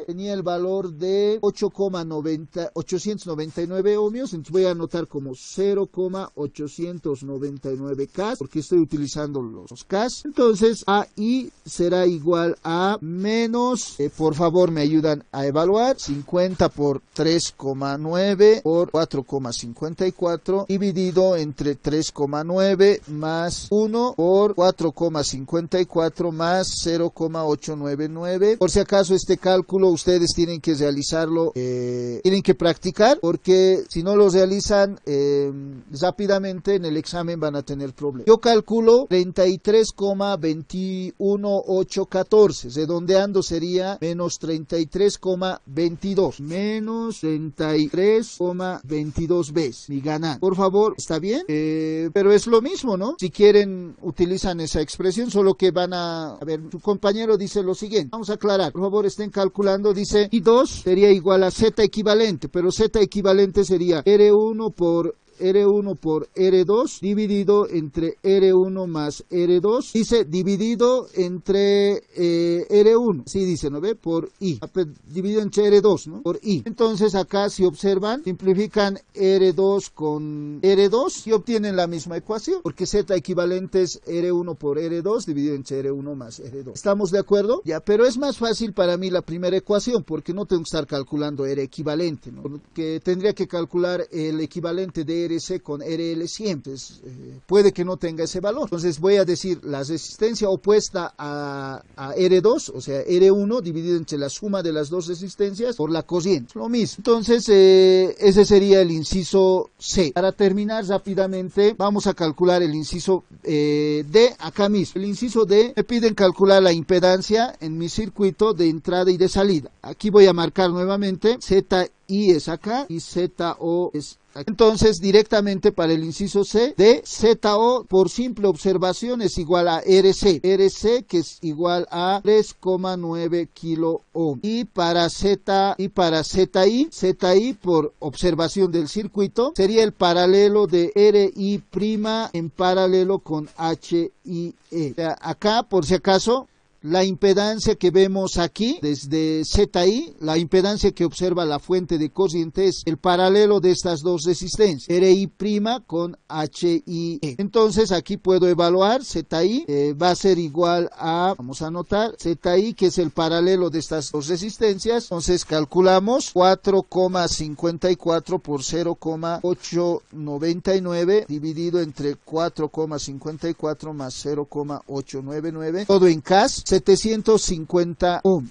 tenía el valor de 899 ohmios, entonces voy a anotar como 0,899 99 K, porque estoy utilizando los K. Entonces AI será igual a menos, por favor me ayudan a evaluar, 50 por 3,9 por 4,54 dividido entre 3,9 más 1 por 4,54 más 0,899. Por si acaso este cálculo ustedes tienen que realizarlo, tienen que practicar, porque si no lo realizan rápidamente en el examen van a tener problemas. Yo calculo 33,21814, redondeando sería menos 33,22, menos 33,22 veces mi ganancia. Por favor, ¿está bien? Pero es lo mismo, ¿no? Si quieren utilizan esa expresión, solo que van a ver, su compañero dice lo siguiente, vamos a aclarar, por favor estén calculando, dice I2 sería igual a Z equivalente, pero Z equivalente sería R1 por R2 dividido entre R1 más R2, dice dividido entre R1, sí dice, ¿no ve? Por I, dividido entre R2, ¿no? Por I. Entonces acá si observan, simplifican R2 con R2 y obtienen la misma ecuación, porque Z equivalente es R1 por R2 dividido entre R1 más R2. ¿Estamos de acuerdo? Ya, pero es más fácil para mí la primera ecuación, porque no tengo que estar calculando R equivalente, ¿no? Porque tendría que calcular el equivalente de RC con RL siempre, puede que no tenga ese valor. Entonces voy a decir la resistencia opuesta a R2, o sea R1 dividido entre la suma de las dos resistencias por la corriente, lo mismo. Entonces ese sería el inciso C. Para terminar rápidamente vamos a calcular el inciso D acá mismo. El inciso D me piden calcular la impedancia en mi circuito de entrada y de salida. Aquí voy a marcar nuevamente ZI es acá y ZO es acá. Entonces directamente para el inciso C, de ZO por simple observación es igual a RC que es igual a 3,9 kilo ohm. Y para ZI por observación del circuito sería el paralelo de RI' en paralelo con HIE. O sea, acá por si acaso la impedancia que vemos aquí desde ZI, la impedancia que observa la fuente de corriente es el paralelo de estas dos resistencias, RI' con HIE. Entonces aquí puedo evaluar ZI, va a ser igual a, vamos a anotar, ZI que es el paralelo de estas dos resistencias. Entonces calculamos 4,54 por 0,899 dividido entre 4,54 más 0,899, todo en CAS. 750 ohm.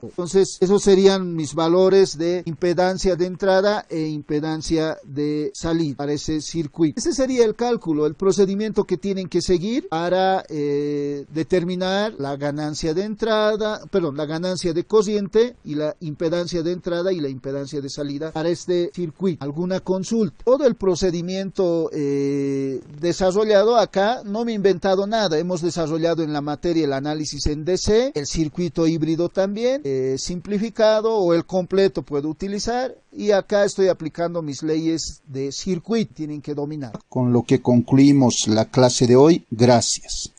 Entonces, esos serían mis valores de impedancia de entrada e impedancia de salida para ese circuito. Ese sería el cálculo, el procedimiento que tienen que seguir para determinar la ganancia de entrada, perdón, la ganancia de corriente y la impedancia de entrada y la impedancia de salida para este circuito. ¿Alguna consulta? Todo el procedimiento desarrollado acá, no me he inventado nada, hemos desarrollado en la materia el análisis en DC, el circuito híbrido también, simplificado o el completo puedo utilizar, y acá estoy aplicando mis leyes de circuito, tienen que dominar. Con lo que concluimos la clase de hoy, gracias.